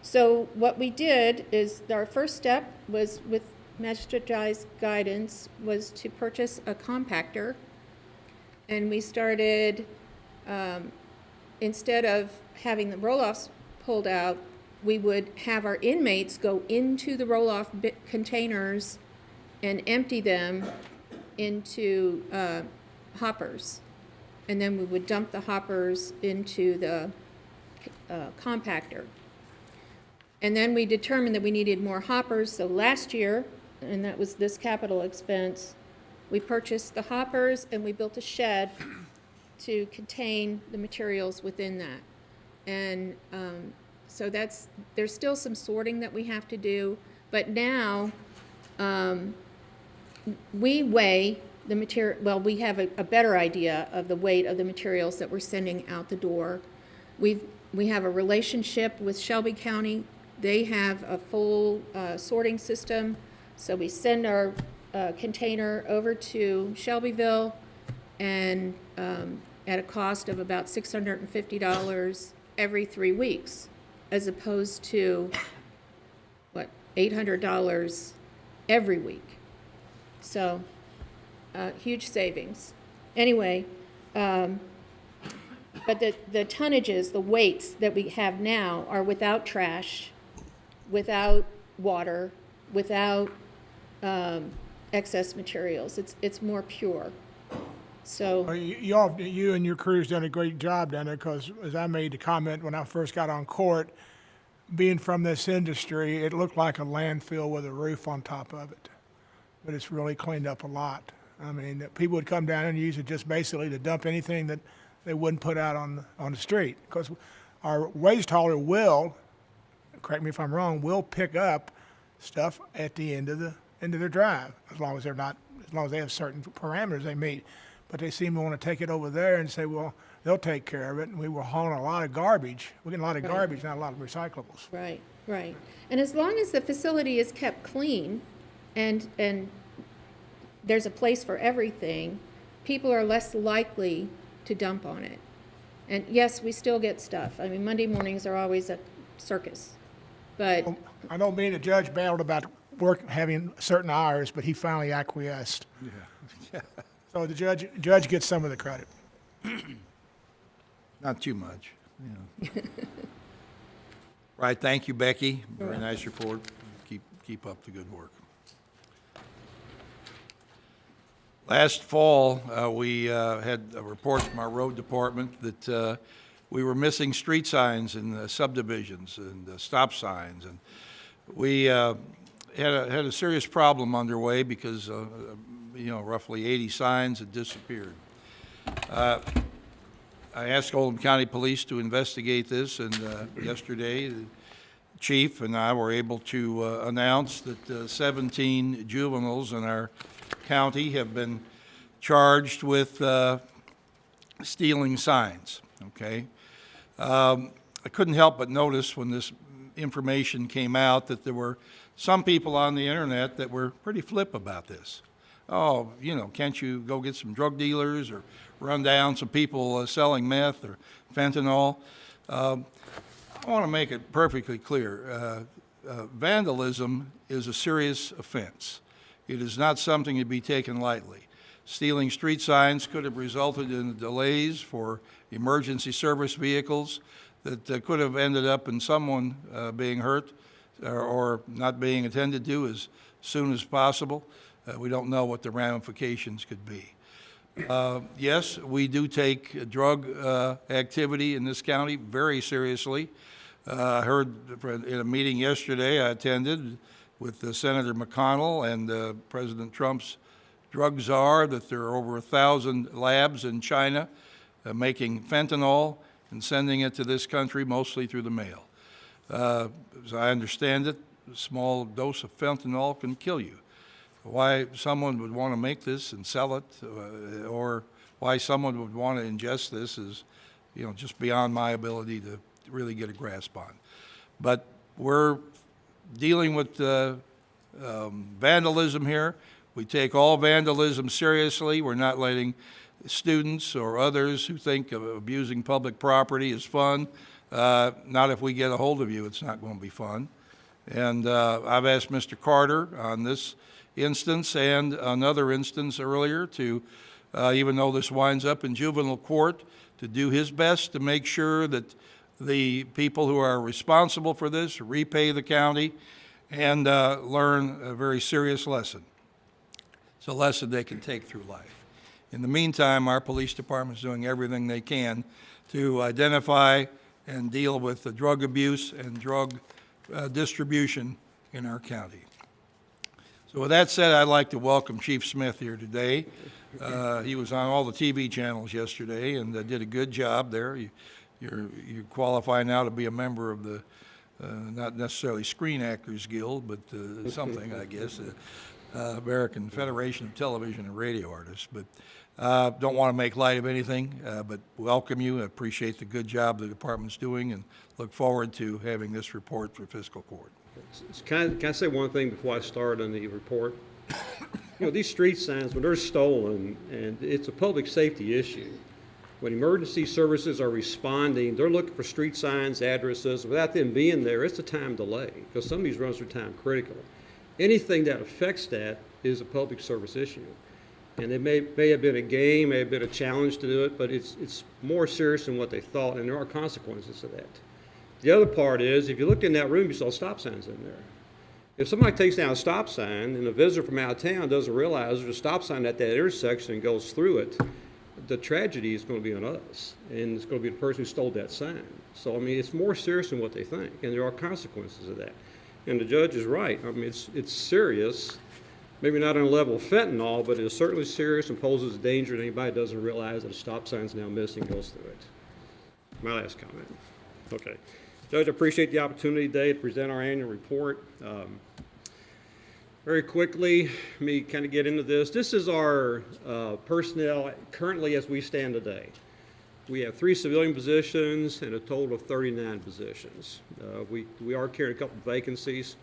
So what we did is our first step was, with Magistrate Dye's guidance, was to purchase a compactor. And we started, instead of having the roll-offs pulled out, we would have our inmates go into the roll-off containers and empty them into hoppers. And then we would dump the hoppers into the compactor. And then we determined that we needed more hoppers, so last year, and that was this capital expense, we purchased the hoppers and we built a shed to contain the materials within that. And so there's still some sorting that we have to do, but now we weigh the material, well, we have a better idea of the weight of the materials that we're sending out the door. We have a relationship with Shelby County. They have a full sorting system. So we send our container over to Shelbyville, and at a cost of about $650 every 3 weeks, as opposed to, $800 every week. So huge savings. Anyway, but the tonnages, the weights that we have now are without trash, without water, without excess materials. It's more pure. So Well, you and your crew's done a great job down there, because as I made the comment when I first got on court, being from this industry, it looked like a landfill with a roof on top of it. But it's really cleaned up a lot. I mean, people would come down and use it just basically to dump anything that they wouldn't put out on the street. Because our waste hauler will, correct me if I'm wrong, will pick up stuff at the end of their drive, as long as they have certain parameters they meet. But they seem to want to take it over there and say, well, they'll take care of it, and we were hauling a lot of garbage. We're getting a lot of garbage, not a lot of recyclables. Right, right. And as long as the facility is kept clean and there's a place for everything, people are less likely to dump on it. And yes, we still get stuff. I mean, Monday mornings are always a circus. But I don't mean the judge battled about having certain hours, but he finally acquiesced. Yeah. So the judge gets some of the credit. Not too much, you know. Right, thank you, Becky. Very nice report. Keep up the good work. Last fall, we had a report from our road department that we were missing street signs in subdivisions and stop signs. And we had a serious problem underway because, roughly 80 signs had disappeared. I asked Oldham County Police to investigate this, and yesterday, the chief and I were able to announce that 17 juveniles in our county have been charged with stealing signs, okay? I couldn't help but notice when this information came out that there were some people on the internet that were pretty flip about this. Oh, can't you go get some drug dealers or run down some people selling meth or fentanyl? I want to make it perfectly clear. Vandalism is a serious offense. It is not something to be taken lightly. Stealing street signs could have resulted in delays for emergency service vehicles that could have ended up in someone being hurt or not being attended to as soon as possible. We don't know what the ramifications could be. Yes, we do take drug activity in this county very seriously. I heard in a meeting yesterday I attended with Senator McConnell and President Trump's drug czar that there are over 1,000 labs in China making fentanyl and sending it to this country mostly through the mail. As I understand it, a small dose of fentanyl can kill you. Why someone would want to make this and sell it, or why someone would want to ingest this is, just beyond my ability to really get a grasp on. But we're dealing with vandalism here. We take all vandalism seriously. We're not letting students or others who think of abusing public property is fun. Not if we get a hold of you, it's not going to be fun. And I've asked Mr. Carter on this instance and another instance earlier to, even though this winds up in juvenile court, to do his best to make sure that the people who are responsible for this repay the county and learn a very serious lesson. It's a lesson they can take through life. In the meantime, our police department is doing everything they can to identify and deal with the drug abuse and drug distribution in our county. So with that said, I'd like to welcome Chief Smith here today. He was on all the TV channels yesterday and did a good job there. You qualify now to be a member of the, not necessarily Screen Actors Guild, but something, I guess, American Federation of Television and Radio Artists. But don't want to make light of anything, but welcome you. I appreciate the good job the department's doing and look forward to having this report for fiscal court. Can I say one thing before I start on the report? These street signs, when they're stolen, and it's a public safety issue, when emergency services are responding, they're looking for street signs, addresses. Without them being there, it's a time delay, because some of these runs are time critical. Anything that affects that is a public service issue. And it may have been a game, may have been a challenge to do it, but it's more serious than what they thought, and there are consequences to that. The other part is, if you looked in that room, you saw stop signs in there. If somebody takes down a stop sign and a visitor from out of town doesn't realize there's a stop sign at that intersection and goes through it, the tragedy is going to be on us, and it's going to be the person who stole that sign. So, it's more serious than what they think, and there are consequences of that. And the judge is right. It's serious Maybe not on a level of fentanyl, but it is certainly serious and poses a danger to anybody that doesn't realize that a stop sign's now missing goes through it. My last comment. Okay. Judge, I appreciate the opportunity today to present our annual report. Very quickly, let me kind of get into this. This is our personnel currently as we stand today. We have 3 civilian positions and a total of 39 positions. We are carrying a couple of vacancies.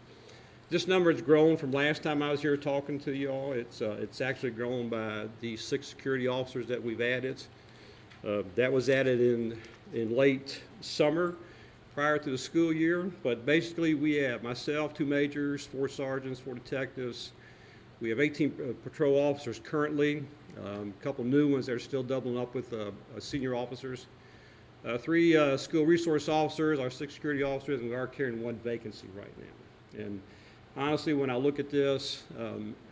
This number has grown from last time I was here talking to you all. It's actually grown by the 6 security officers that we've added. That was added in late summer prior to the school year, but basically we have myself, 2 majors, 4 sergeants, 4 detectives. We have 18 patrol officers currently, a couple new ones that are still doubling up with senior officers. 3 school resource officers, our 6 security officers, and we are carrying 1 vacancy right now. And honestly, when I look at this,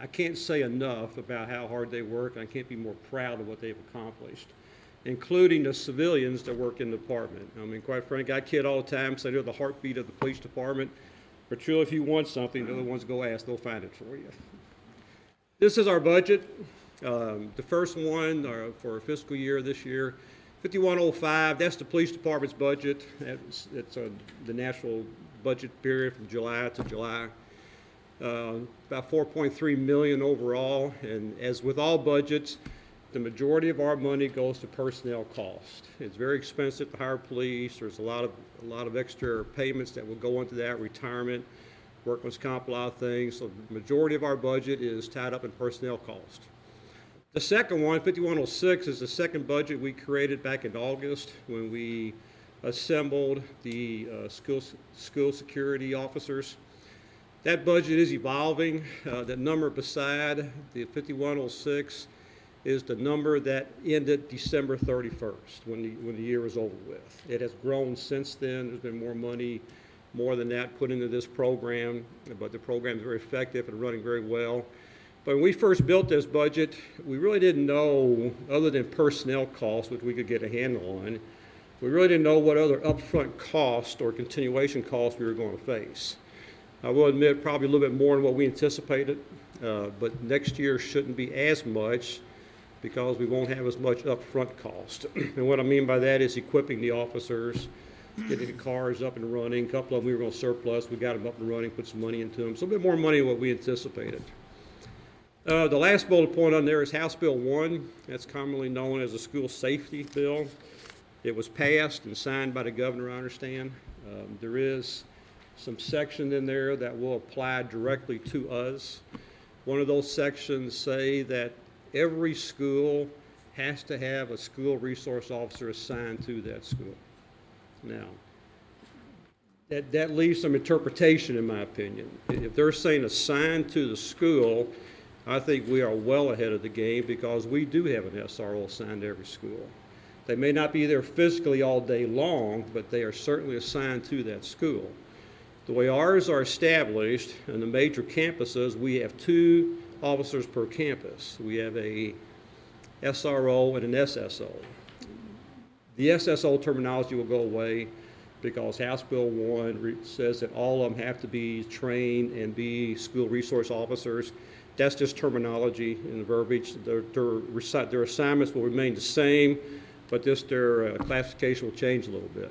I can't say enough about how hard they work, and I can't be more proud of what they've accomplished, including the civilians that work in the department. I mean, quite frankly, I kid all the time, say they're the heartbeat of the police department, but truly, if you want something, they're the ones go ask, they'll find it for you. This is our budget. The first one for fiscal year this year, 5105, that's the police department's budget. It's the national budget period from July to July. About 4.3 million overall, and as with all budgets, the majority of our money goes to personnel cost. It's very expensive to hire police. There's a lot of extra payments that will go into that, retirement, workman's comp, a lot of things. So the majority of our budget is tied up in personnel cost. The second one, 5106, is the second budget we created back in August when we assembled the school security officers. That budget is evolving. That number beside the 5106 is the number that ended December 31st, when the year was over with. It has grown since then. There's been more money, more than that, put into this program, but the program is very effective and running very well. But when we first built this budget, we really didn't know, other than personnel costs, which we could get a handle on, we really didn't know what other upfront costs or continuation costs we were going to face. I will admit probably a little bit more than what we anticipated, but next year shouldn't be as much, because we won't have as much upfront cost. And what I mean by that is equipping the officers, getting the cars up and running. A couple of them we were going to surplus. We got them up and running, put some money into them. So a bit more money than what we anticipated. The last bullet point on there is House Bill 1. That's commonly known as the school safety bill. It was passed and signed by the governor, I understand. There is some section in there that will apply directly to us. One of those sections say that every school has to have a school resource officer assigned to that school. Now, that leaves some interpretation, in my opinion. If they're saying assigned to the school, I think we are well ahead of the game, because we do have an SRO assigned to every school. They may not be there physically all day long, but they are certainly assigned to that school. The way ours are established in the major campuses, we have 2 officers per campus. We have a SRO and an SSO. The SSO terminology will go away, because House Bill 1 says that all of them have to be trained and be school resource officers. That's just terminology in the verbiage. Their assignments will remain the same, but just their classification will change a little bit.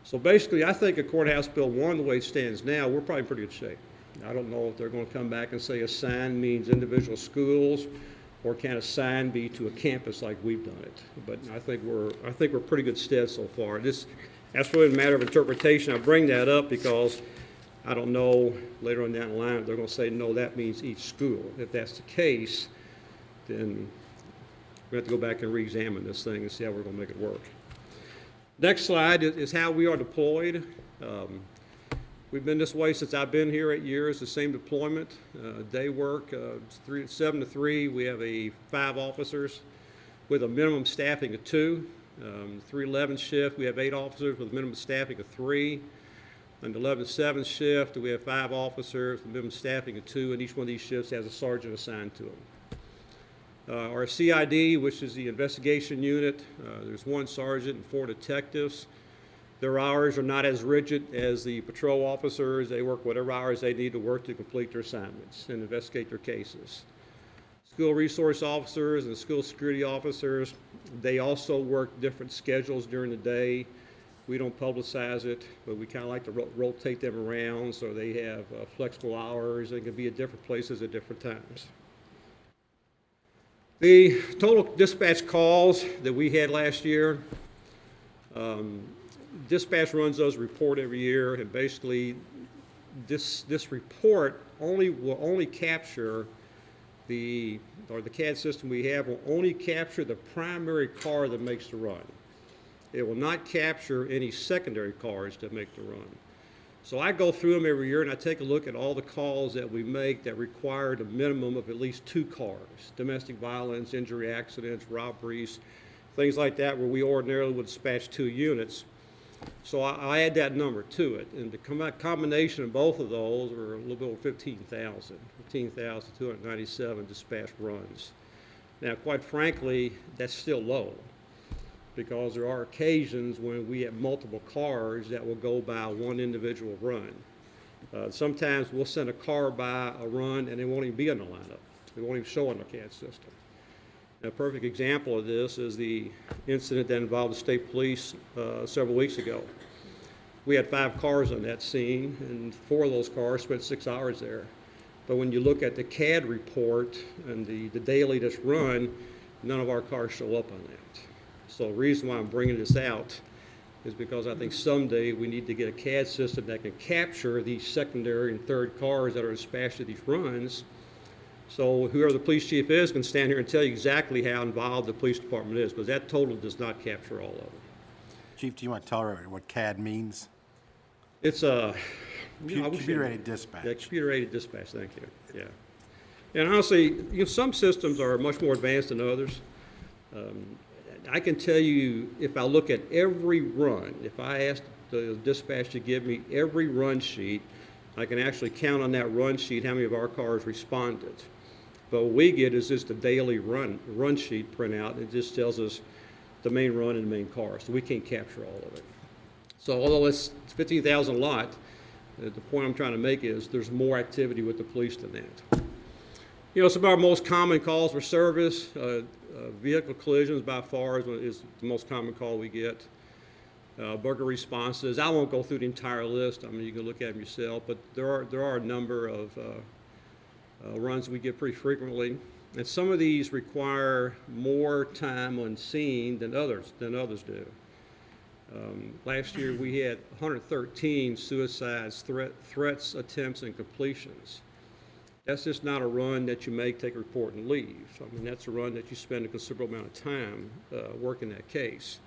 So basically, I think according to House Bill 1, the way it stands now, we're probably in pretty good shape. I don't know if they're going to come back and say assigned means individual schools, or can assigned be to a campus like we've done it. But I think we're pretty good stead so far. That's really a matter of interpretation. I bring that up because I don't know later on down the line if they're going to say, no, that means each school. If that's the case, then we have to go back and re-examine this thing and see how we're going to make it work. Next slide is how we are deployed. We've been this way since I've been here 8 years, the same deployment. Day work, 7 to 3, we have 5 officers with a minimum staffing of 2. 3-11 shift, we have 8 officers with a minimum staffing of 3. And 11 to 7 shift, we have 5 officers with a minimum staffing of 2, and each one of these shifts has a sergeant assigned to them. Our CID, which is the investigation unit, there's 1 sergeant and 4 detectives. Their hours are not as rigid as the patrol officers. They work whatever hours they need to work to complete their assignments and investigate their cases. School resource officers and school security officers, they also work different schedules during the day. We don't publicize it, but we kind of like to rotate them around so they have flexible hours. They can be at different places at different times. The total dispatch calls that we had last year, dispatch runs those report every year, and basically this report will only capture the CAD system we have will only capture the primary car that makes the run. It will not capture any secondary cars that make the run. So I go through them every year and I take a look at all the calls that we make that require a minimum of at least 2 cars. Domestic violence, injury accidents, robberies, things like that where we ordinarily would dispatch 2 units. So I add that number to it. And the combination of both of those are a little bit over 15,297 dispatch runs. Now, quite frankly, that's still low, because there are occasions when we have multiple cars that will go by one individual run. Sometimes we'll send a car by a run and it won't even be in the lineup. It won't even show on the CAD system. A perfect example of this is the incident that involved the state police several weeks ago. We had 5 cars on that scene, and 4 of those cars spent 6 hours there. But when you look at the CAD report and the daily that's run, none of our cars show up on that. So the reason why I'm bringing this out is because I think someday we need to get a CAD system that can capture these secondary and third cars that are dispatched to these runs. So whoever the police chief is can stand here and tell you exactly how involved the police department is, because that total does not capture all of it. Chief, do you want to tell everybody what CAD means? It's a Computer-aided dispatch. Yeah, computer-aided dispatch, thank you, yeah. And honestly, some systems are much more advanced than others. I can tell you, if I look at every run, if I ask the dispatch to give me every run sheet, I can actually count on that run sheet how many of our cars responded. But what we get is just a daily run sheet printout. It just tells us the main run and the main car, so we can't capture all of it. So although it's 15,000 a lot, the point I'm trying to make is there's more activity with the police than that. Some of our most common calls for service, vehicle collisions by far is the most common call we get. Burger responses. I won't go through the entire list. I mean, you can look at them yourself, but there are a number of runs we get pretty frequently, and some of these require more time on scene than others do. Last year we had 113 suicides, threats, attempts, and completions. That's just not a run that you make, take a report, and leave. I mean, that's a run that you spend a considerable amount of time working that case.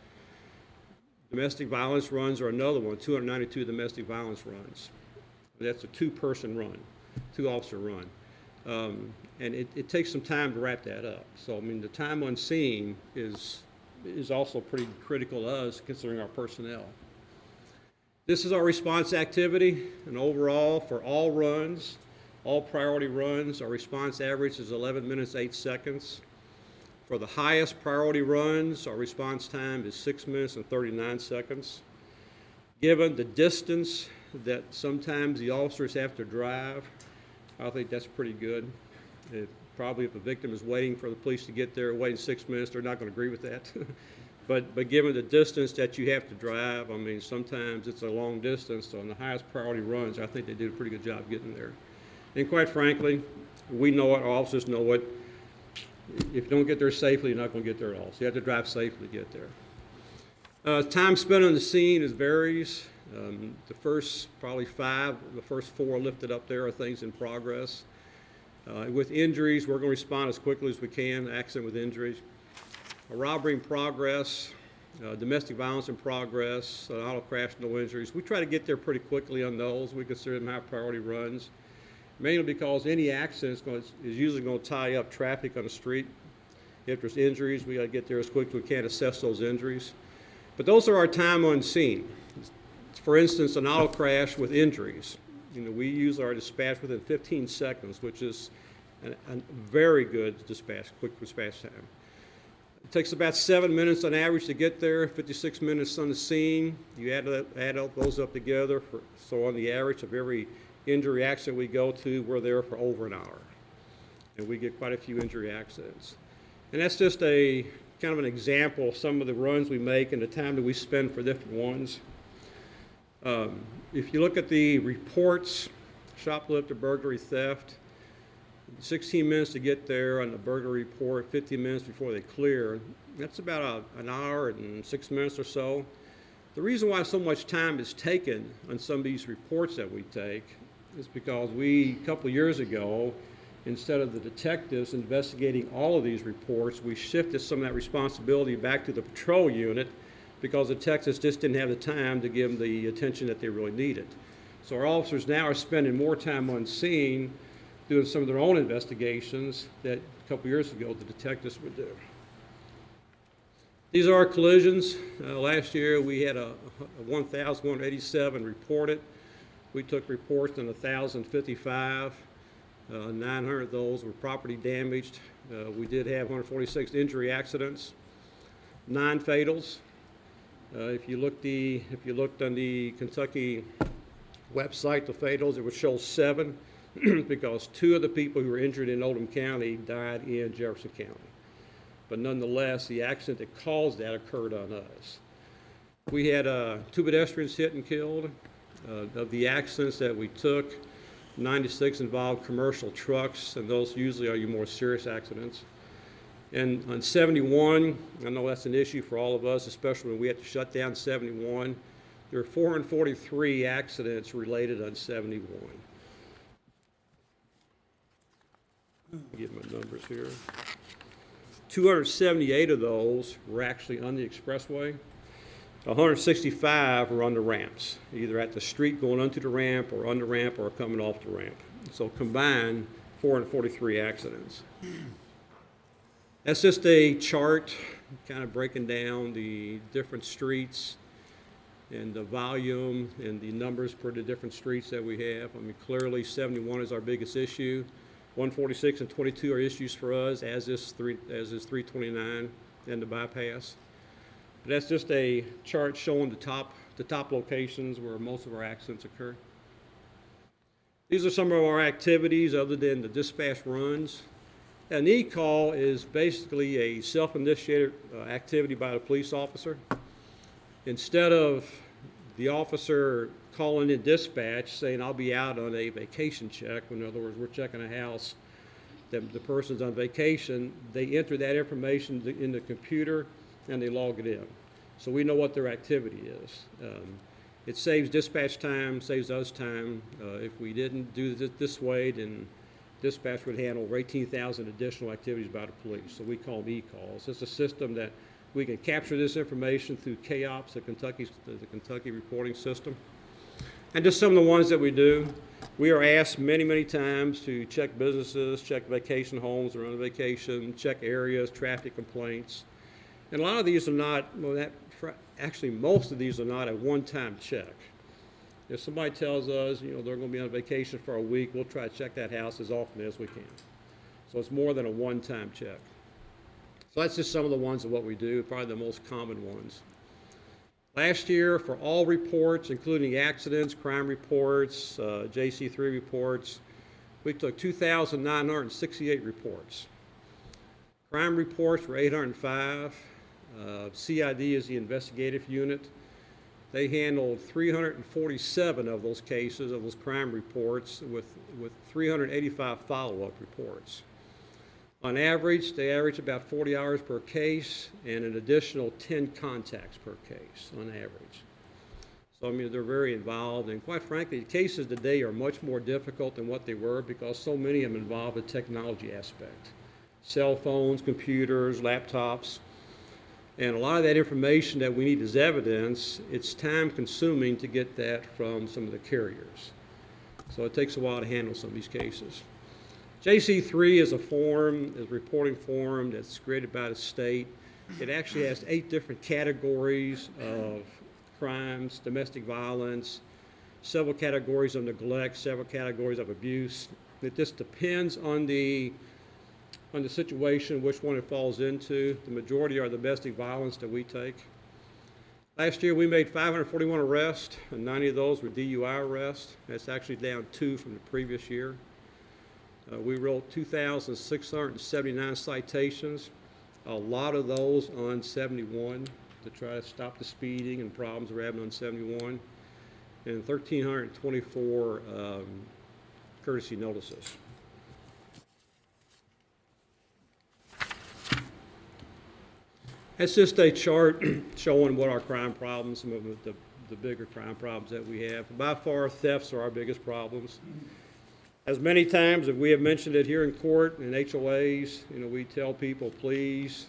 Domestic violence runs are another one, 292 domestic violence runs. That's a 2-person run, 2-officer run. And it takes some time to wrap that up. So, I mean, the time on scene is also pretty critical to us, considering our personnel. This is our response activity, and overall, for all runs, all priority runs, our response average is 11 minutes, 8 seconds. For the highest priority runs, our response time is 6 minutes and 39 seconds. Given the distance that sometimes the officers have to drive, I think that's pretty good. Probably if a victim is waiting for the police to get there, waiting 6 minutes, they're not going to agree with that. But given the distance that you have to drive, I mean, sometimes it's a long distance, so on the highest priority runs, I think they did a pretty good job getting there. And quite frankly, we know it, our officers know it. If you don't get there safely, you're not going to get there at all. So you have to drive safely to get there. Time spent on the scene varies. The first probably 5, the first 4 lifted up there are things in progress. With injuries, we're going to respond as quickly as we can, accident with injuries. A robbery in progress, domestic violence in progress, an auto crash, no injuries. We try to get there pretty quickly on those. We consider them high priority runs, mainly because any accident is usually going to tie up traffic on the street. If there's injuries, we got to get there as quickly as we can, assess those injuries. But those are our time on scene. For instance, an auto crash with injuries. We use our dispatch within 15 seconds, which is a very good dispatch, quick dispatch time. It takes about 7 minutes on average to get there, 56 minutes on the scene. You add all those up together, so on the average of every injury accident we go to, we're there for over an hour. And we get quite a few injury accidents. And that's just a kind of an example of some of the runs we make and the time that we spend for different ones. If you look at the reports, shoplifter, burglary, theft, 16 minutes to get there on the burglary report, 15 minutes before they clear. That's about an hour and 6 minutes or so. The reason why so much time is taken on some of these reports that we take is because a couple of years ago, instead of the detectives investigating all of these reports, we shifted some of that responsibility back to the patrol unit because the detectives just didn't have the time to give them the attention that they really needed. So our officers now are spending more time on scene doing some of their own investigations that a couple years ago the detectives would do. These are our collisions. Last year we had a 1,187 reported. We took reports on 1,055. 900 of those were property damaged. We did have 146 injury accidents, 9 fatals. If you looked on the Kentucky website, the fatals, it would show 7 because 2 of the people who were injured in Oldham County died in Jefferson County. But nonetheless, the accident that caused that occurred on us. We had 2 pedestrians hit and killed. Of the accidents that we took, 96 involved commercial trucks, and those usually are your more serious accidents. And on 71, I know that's an issue for all of us, especially when we had to shut down 71. There were 443 accidents related on 71. Get my numbers here. 278 of those were actually on the expressway. 165 were on the ramps, either at the street going onto the ramp or on the ramp or coming off the ramp. So combined, 443 accidents. That's just a chart kind of breaking down the different streets and the volume and the numbers per the different streets that we have. I mean, clearly 71 is our biggest issue. 146 and 22 are issues for us, as is 329 and the bypass. But that's just a chart showing the top locations where most of our accidents occur. These are some of our activities other than the dispatch runs. An e-call is basically a self-initiated activity by the police officer. Instead of the officer calling in dispatch saying, I'll be out on a vacation check, in other words, we're checking a house, the person's on vacation, they enter that information in the computer and they log it in. So we know what their activity is. It saves dispatch time, saves us time. If we didn't do it this way, then dispatch would handle over 18,000 additional activities by the police. So we call them e-calls. It's a system that we can capture this information through KOPS, the Kentucky reporting system. And just some of the ones that we do. We are asked many, many times to check businesses, check vacation homes or on vacation, check areas, traffic complaints. And a lot of these are not, actually most of these are not a one-time check. If somebody tells us, they're going to be on vacation for a week, we'll try to check that house as often as we can. So it's more than a one-time check. So that's just some of the ones of what we do, probably the most common ones. Last year, for all reports, including accidents, crime reports, JC3 reports, we took 2,968 reports. Crime reports were 805. CID is the investigative unit. They handled 347 of those cases, of those crime reports, with 385 follow-up reports. On average, they average about 40 hours per case and an additional 10 contacts per case on average. So, I mean, they're very involved, and quite frankly, the cases today are much more difficult than what they were because so many of them involve the technology aspect. Cell phones, computers, laptops, and a lot of that information that we need as evidence, it's time consuming to get that from some of the carriers. So it takes a while to handle some of these cases. JC3 is a reporting form that's created by the state. It actually has 8 different categories of crimes, domestic violence, several categories of neglect, several categories of abuse. It just depends on the on the situation, which one it falls into. The majority are domestic violence that we take. Last year, we made 541 arrests, and 90 of those were DUI arrests. That's actually down 2 from the previous year. We wrote 2,679 citations, a lot of those on 71 to try to stop the speeding and problems we're having on 71, and 1,324 courtesy notices. That's just a chart showing what our crime problems, some of the bigger crime problems that we have. By far, thefts are our biggest problems. As many times as we have mentioned it here in court and HOAs, we tell people, please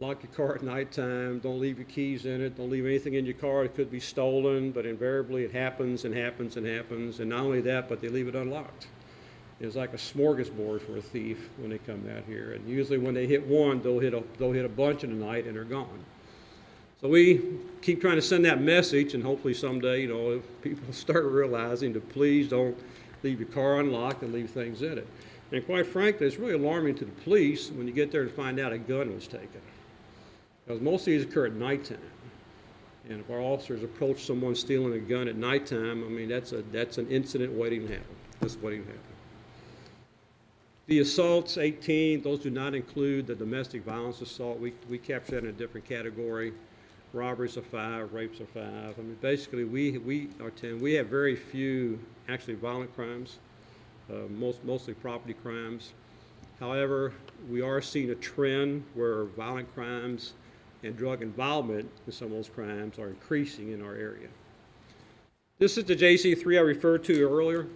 lock your car at nighttime, don't leave your keys in it, don't leave anything in your car that could be stolen, but invariably it happens and happens and happens. And not only that, but they leave it unlocked. It's like a smorgasbord for a thief when they come out here. And usually when they hit one, they'll hit a bunch in the night and they're gone. So we keep trying to send that message, and hopefully someday, if people start realizing to please don't leave your car unlocked and leave things in it. And quite frankly, it's really alarming to the police when you get there and find out a gun was taken. Because most of these occur at nighttime. And if our officers approach someone stealing a gun at nighttime, I mean, that's an incident waiting to happen, just waiting to happen. The assaults, 18, those do not include the domestic violence assault. We capture that in a different category. Robberies are 5, rapes are 5. I mean, basically, we are 10. We have very few actually violent crimes, mostly property crimes. However, we are seeing a trend where violent crimes and drug involvement in some of those crimes are increasing in our area. This is the JC3 I referred to earlier.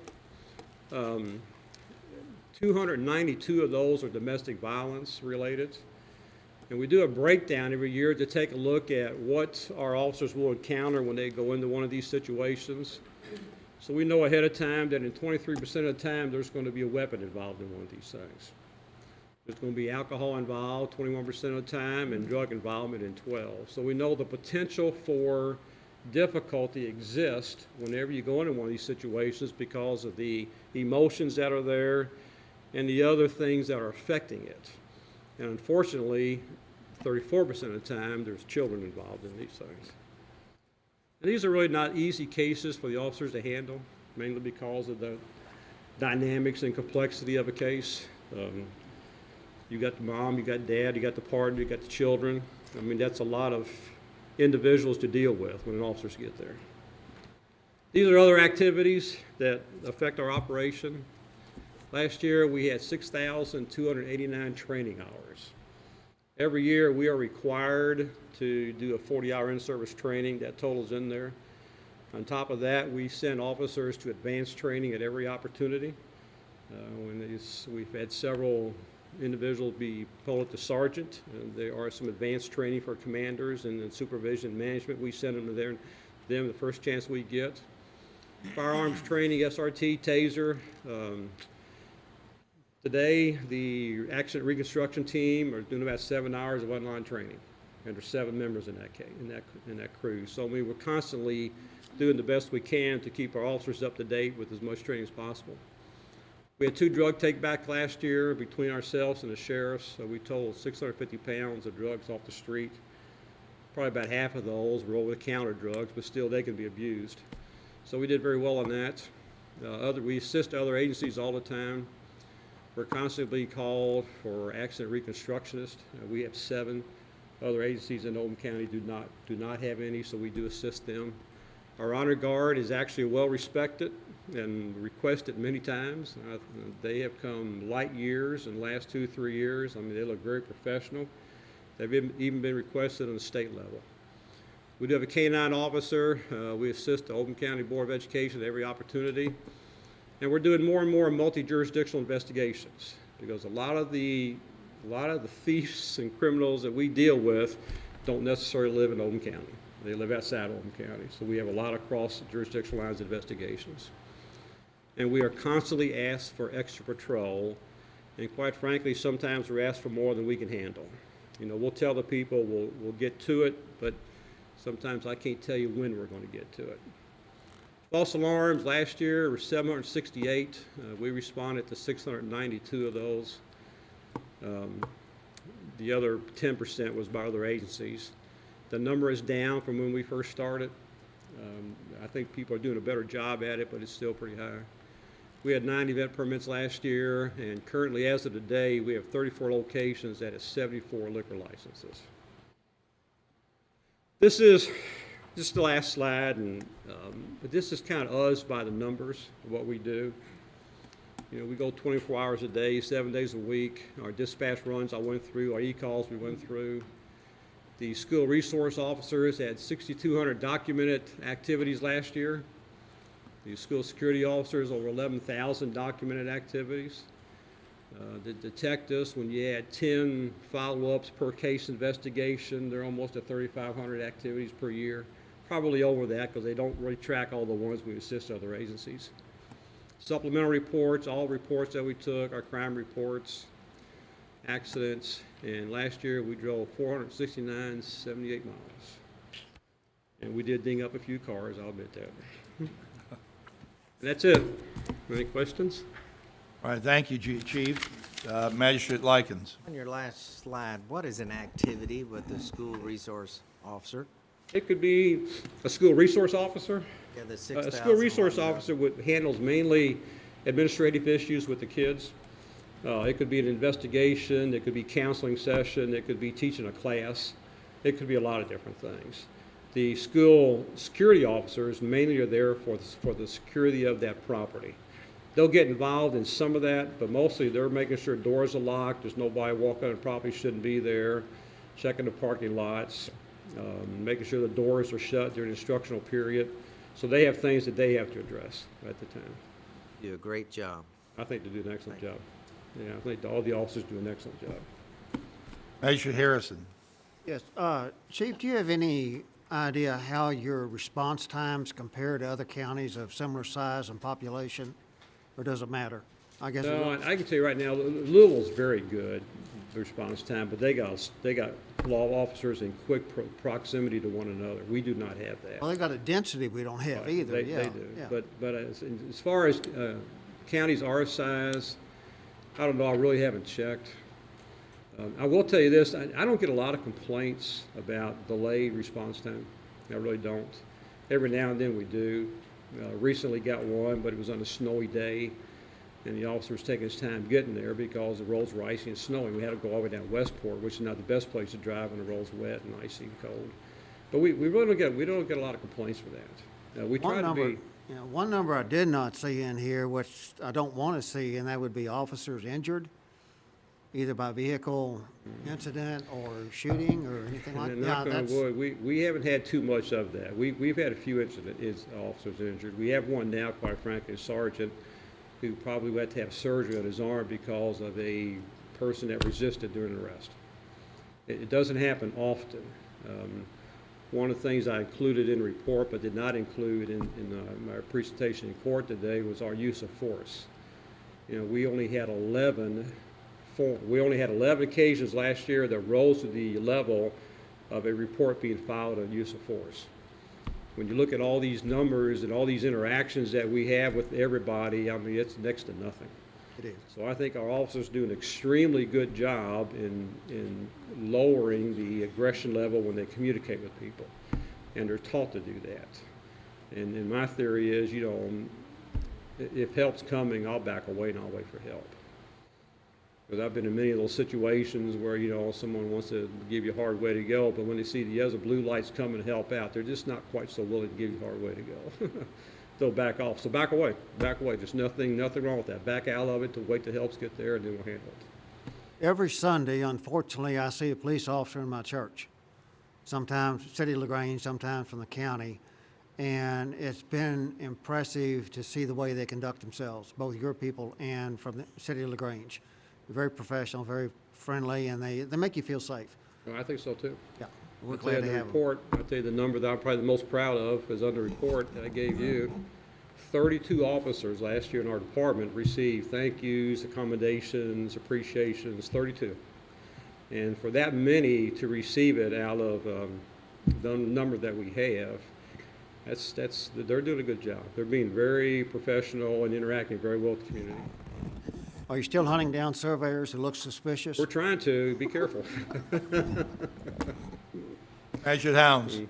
292 of those are domestic violence related. And we do a breakdown every year to take a look at what our officers will encounter when they go into one of these situations. So we know ahead of time that in 23% of the time there's going to be a weapon involved in one of these things. There's going to be alcohol involved 21% of the time and drug involvement in 12. So we know the potential for difficulty exists whenever you go into one of these situations because of the emotions that are there and the other things that are affecting it. And unfortunately, 34% of the time, there's children involved in these things. And these are really not easy cases for the officers to handle, mainly because of the dynamics and complexity of a case. You got the mom, you got dad, you got the partner, you got the children. I mean, that's a lot of individuals to deal with when officers get there. These are other activities that affect our operation. Last year, we had 6,289 training hours. Every year, we are required to do a 40-hour in-service training. That total's in there. On top of that, we send officers to advanced training at every opportunity. We've had several individuals be promoted to sergeant. There are some advanced training for commanders and then supervision and management. We send them to them the first chance we get. Firearms training, SRT, taser. Today, the accident reconstruction team are doing about 7 hours of online training, and there's 7 members in that crew. So we're constantly doing the best we can to keep our officers up to date with as much training as possible. We had 2 drug take-back last year between ourselves and the sheriffs. So we totaled 650 pounds of drugs off the street. Probably about half of those were over-the-counter drugs, but still they can be abused. So we did very well on that. We assist other agencies all the time. We're constantly called for accident reconstructionists. We have 7. Other agencies in Oldham County do not have any, so we do assist them. Our honor guard is actually well respected and requested many times. They have come light years in the last 2-3 years. I mean, they look very professional. They've even been requested on the state level. We do have a K-9 officer. We assist the Oldham County Board of Education at every opportunity. And we're doing more and more multi-jurisdictional investigations because a lot of the thieves and criminals that we deal with don't necessarily live in Oldham County. They live outside Oldham County. So we have a lot of cross-jurisdictional lines of investigations. And we are constantly asked for extra patrol. And quite frankly, sometimes we're asked for more than we can handle. We'll tell the people we'll get to it, but sometimes I can't tell you when we're going to get to it. False alarms last year were 768. We responded to 692 of those. The other 10% was by other agencies. The number is down from when we first started. I think people are doing a better job at it, but it's still pretty high. We had 9 event permits last year, and currently, as of today, we have 34 locations that have 74 liquor licenses. This is just the last slide, and but this is kind of us by the numbers of what we do. You know, we go 24 hours a day, 7 days a week. Our dispatch runs I went through, our e-calls we went through. The school resource officers had 6,200 documented activities last year. The school security officers, over 11,000 documented activities. The detectives, when you add 10 follow-ups per case investigation, they're almost at 3,500 activities per year. Probably over that because they don't really track all the ones we assist other agencies. Supplemental reports, all reports that we took, our crime reports, accidents, and last year we drove 469.78 miles. And we did ding up a few cars, I'll admit that. And that's it. Any questions? All right, thank you, Chief. Magistrate Likens. On your last slide, what is an activity with the school resource officer? It could be a school resource officer. Yeah, the A 6,000. school resource officer handles mainly administrative issues with the kids. It could be an investigation, it could be counseling session, it could be teaching a class. It could be a lot of different things. The school security officers mainly are there for the security of that property. They'll get involved in some of that, but mostly they're making sure doors are locked, there's nobody walking on the property shouldn't be there, checking the parking lots, making sure the doors are shut during the instructional period. So they have things that they have to address at the time. You do a great job. I think they do an excellent job. Yeah, I think all the officers do an excellent job. Magistrate Harrison. Yes, Chief, do you have any idea how your response times compare to other counties of similar size and population, or does it matter? I guess. No, I can tell you right now, Louisville's very good response time, but they got law officers in quick proximity to one another. We do not have that. Well, they got a density we don't have either. They Yeah, do. yeah. But as far as counties our size, I don't know. I really haven't checked. I will tell you this: I don't get a lot of complaints about delayed response time. I really don't. Every now and then we do. Recently got one, but it was on a snowy day, and the officer was taking his time getting there because the roads were icy and snowing. We had to go all the way down Westport, which is not the best place to drive when the roads wet and icy and cold. But we really don't get a lot of complaints for that. We try to be. You know, one number I did not see in here, which I don't want to see, and that would be officers injured, either by vehicle incident or shooting or anything like that. Knock on wood, we haven't had too much of that. We've had a few officers injured. We have one now, quite frankly, a sergeant who probably had to have surgery on his arm because of a person that resisted during an arrest. It doesn't happen often. One of the things I included in the report but did not include in my presentation in court today was our use of force. You know, we only had 11 occasions last year that rose to the level of a report being filed on use of force. When you look at all these numbers and all these interactions that we have with everybody, I mean, it's next to nothing. It is. So I think our officers do an extremely good job in lowering the aggression level when they communicate with people, and they're taught to do that. And my theory is, you know, if help's coming, I'll back away and I'll wait for help. Because I've been in many of those situations where, you know, someone wants to give you a hard way to go, but when they see the other blue lights coming to help out, they're just not quite so willing to give you a hard way to go. They'll back off. So back away. There's nothing wrong with that. Back out of it to wait till helps get there, and then we'll handle it. Every Sunday, unfortunately, I see a police officer in my church. Sometimes City of LaGrange, sometimes from the county. And it's been impressive to see the way they conduct themselves, both your people and from the City of LaGrange. Very professional, very friendly, and they make you feel safe. Well, I think so too. Yeah, we're I'll tell you glad to the have them. report, I'll tell you the number that I'm probably the most proud of is on the report that I gave you. 32 officers last year in our department received thank yous, accommodations, appreciations, 32. And for that many to receive it out of the number that we have, they're doing a good job. They're being very professional and interacting very well with the community. Are you still hunting down surveyors who look suspicious? We're trying to, be careful. Measured hounds.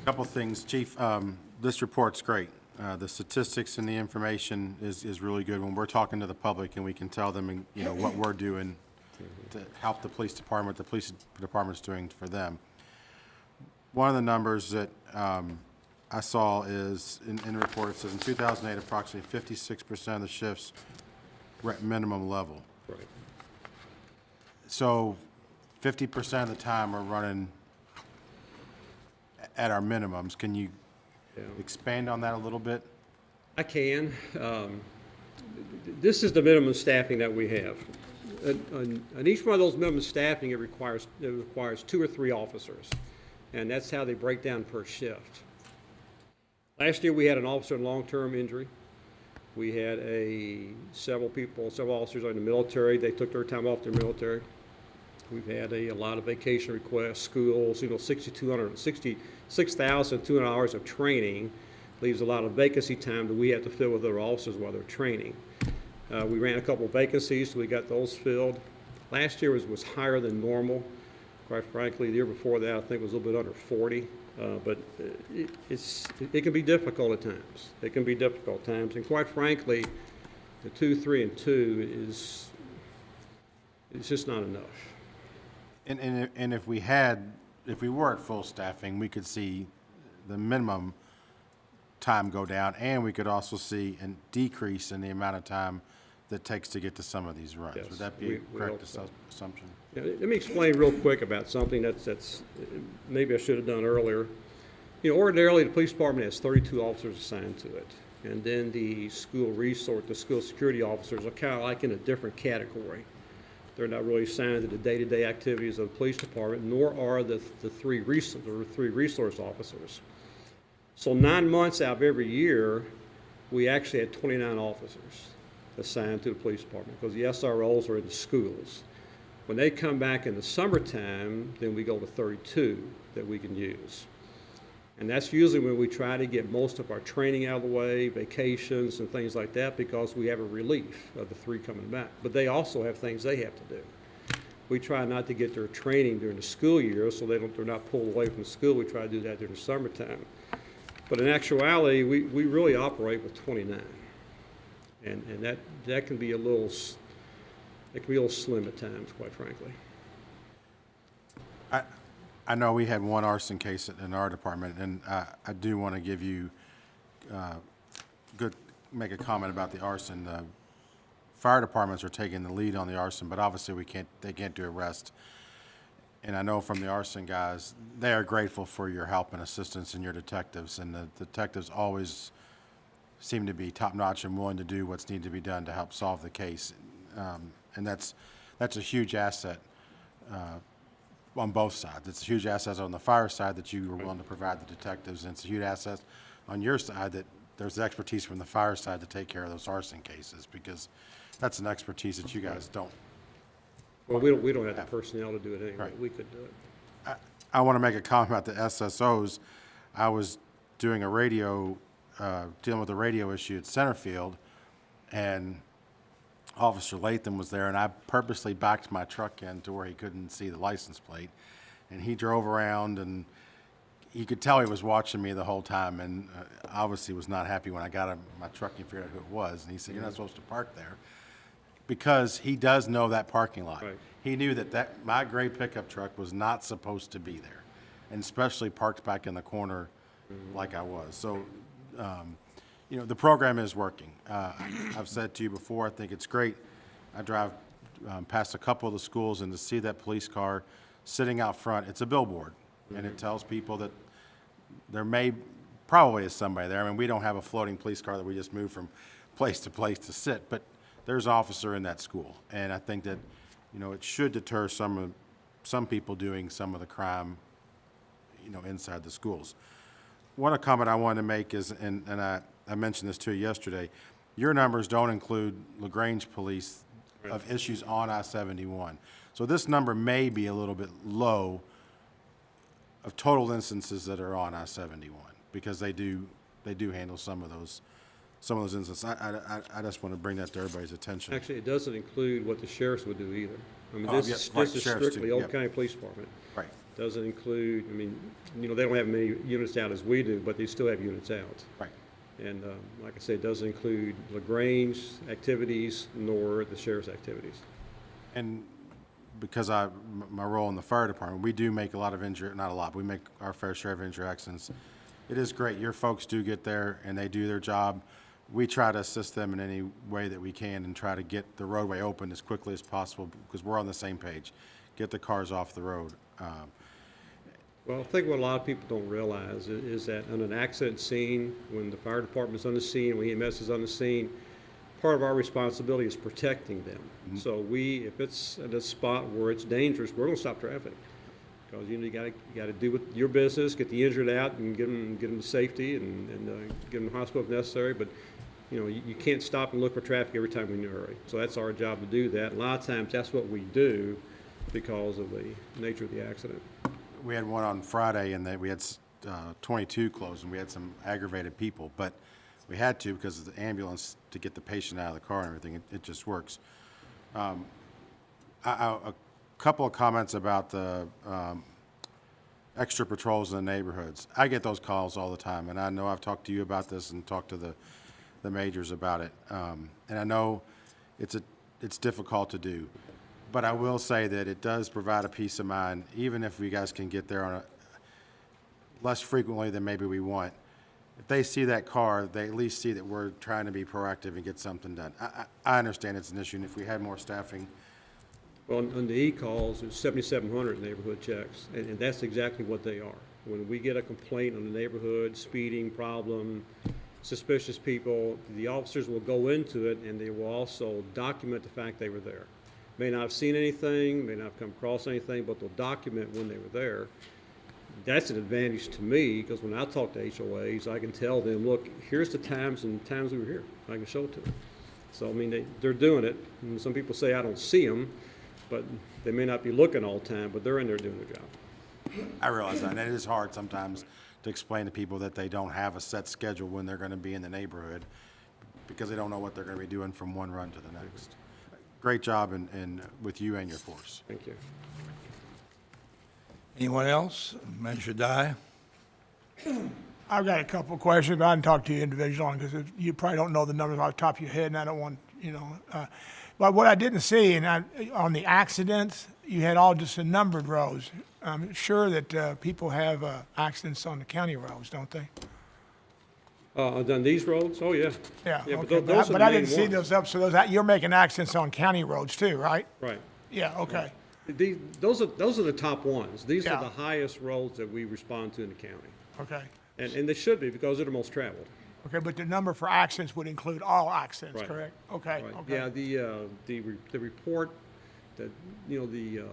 Couple things, Chief. This report's great. The statistics and the information is really good when we're talking to the public and we can tell them, you know, what we're doing to help the police department, the police department's doing for them. One of the numbers that I saw is, in the report, it says in 2008, approximately 56% of the shifts were at minimum level. Right. So 50% of the time we're running at our minimums. Can you expand on that a little bit? I can. This is the minimum staffing that we have. On each one of those minimum staffing, it requires 2 or 3 officers, and that's how they break down per shift. Last year, we had an officer in long-term injury. We had several officers in the military. They took their time off their military. We've had a lot of vacation requests, schools, 6,200 hours of training leaves a lot of vacancy time that we have to fill with other officers while they're training. We ran a couple vacancies, so we got those filled. Last year was higher than normal. Quite frankly, the year before that, I think it was a little bit under 40. But it can be difficult at times. It can be difficult at times. And quite frankly, the 2, 3, and 2 is just not enough. And if we were at full staffing, we could see the minimum time go down, and we could also see a decrease in the amount of time that it takes to get to some of these runs. Yes, Would that be a we correct hope so. assumption? Yeah, let me explain real quick about something that's maybe I should have done earlier. You know, ordinarily, the police department has 32 officers assigned to it. And then the school security officers are kind of like in a different category. They're not really assigned to the day-to-day activities of the police department, nor are the 3 resource officers. So 9 months out of every year, we actually had 29 officers assigned to the police department because the SROs are in the schools. When they come back in the summertime, then we go to 32 that we can use. And that's usually when we try to get most of our training out of the way, vacations and things like that, because we have a relief of the 3 coming back. But they also have things they have to do. We try not to get their training during the school year so they're not pulled away from school. We try to do that during the summertime. But in actuality, we really operate with 29. And that can be a little slim at times, quite frankly. I know we had one arson case in our department, and I do want to give you make a comment about the arson. Fire departments are taking the lead on the arson, but obviously they can't do arrest. And I know from the arson guys, they are grateful for your help and assistance and your detectives, and the detectives always seem to be top-notch and willing to do what's needed to be done to help solve the case. And that's a huge asset on both sides. It's a huge asset on the fire side that you were willing to provide the detectives, and it's a huge asset on your side that there's expertise from the fire side to take care of those arson cases, because that's an expertise that you guys don't. Well, we don't have the personnel to do it anyway. Right. We could do it. I want to make a comment about the SSOs. I was doing a radio, dealing with a radio issue at Centerfield, and Officer Latham was there, and I purposely backed my truck in to where he couldn't see the license plate. And he drove around, and you could tell he was watching me the whole time, and obviously was not happy when I got my truck and figured out who it was. And he said, "You're not supposed to park there," because he does know that parking lot. Right. He knew that my gray pickup truck was not supposed to be there, and especially parked back in the corner like I was. So, you know, the program is working. I've said to you before, I think it's great. I drive past a couple of the schools, and to see that police car sitting out front, it's a billboard, and it tells people that there probably is somebody there. I mean, we don't have a floating police car that we just move from place to place to sit, but there's an officer in that school, and I think that, you know, it should deter some people doing some of the crime, you know, inside the schools. One comment I wanted to make is, and I mentioned this to you yesterday, your numbers don't include LaGrange police of issues on I-71. So this number may be a little bit low of total instances that are on I-71, because they do handle some of some of those instances. I just want to bring that to everybody's attention. Actually, it doesn't include what the sheriffs would do either. I mean, Oh, this yeah, is, right, this is sheriffs too, strictly Old yep. County Police Department. Right. Doesn't include, I mean, you know, they don't have many units out as we do, but they still have units out. Right. And like I said, it doesn't include LaGrange activities nor the sheriff's activities. And because my role in the fire department, we do make a lot of not a lot, but we make our fair share of injury accidents. It is great. Your folks do get there and they do their job. We try to assist them in any way that we can and try to get the roadway open as quickly as possible because we're on the same page. Get the cars off the road. Well, I think what a lot of people don't realize is that on an accident scene, when the fire department's on the scene, when EMS is on the scene, part of our responsibility is protecting them. So if it's at a spot where it's dangerous, we're gonna stop traffic. Because you gotta do with your business, get the injured out and get them to safety and get them to the hospital if necessary. But, you know, you can't stop and look for traffic every time we're in a hurry. So that's our job to do that. A lot of times that's what we do because of the nature of the accident. We had one on Friday and we had 22 closed and we had some aggravated people, but we had to because of the ambulance to get the patient out of the car and everything. It just works. A couple of comments about the extra patrols in the neighborhoods. I get those calls all the time, and I know I've talked to you about this and talked to the majors about it. And I know it's difficult to do. But I will say that it does provide a peace of mind, even if you guys can get there on less frequently than maybe we want. If they see that car, they at least see that we're trying to be proactive and get something done. I understand it's an issue, and if we had more staffing. Well, on the e-calls, there's 7,700 neighborhood checks, and that's exactly what they are. When we get a complaint on the neighborhood, speeding problem, suspicious people, the officers will go into it, and they will also document the fact they were there. May not have seen anything, may not have come across anything, but they'll document when they were there. That's an advantage to me, because when I talk to HOAs, I can tell them, look, here's the times and times we were here. I can show it to them. So, I mean, they're doing it. And some people say I don't see them, but they may not be looking all the time, but they're in there doing their job. I realize that, and it is hard sometimes to explain to people that they don't have a set schedule when they're going to be in the neighborhood because they don't know what they're going to be doing from one run to the next. Great job with you and your force. Thank you. Anyone else? Measure die. I've got a couple of questions, but I can talk to you individually because you probably don't know the numbers off the top of your head, and I don't want, but what I didn't see, on the accidents, you had all just the numbered roads. I'm sure that people have accidents on the county roads, don't they? On these roads? Oh, yeah. Yeah, Yeah, okay, those are but the I main didn't see ones. those up, so you're making accidents on county roads too, right? Right. Yeah, okay. Those are the top ones. These Yeah. are the highest roads that we respond to in the county. Okay. And they should be because they're the most traveled. Okay, but the number for accidents would include all accidents, Right. correct? Okay, Right. okay. Yeah, the report, that, the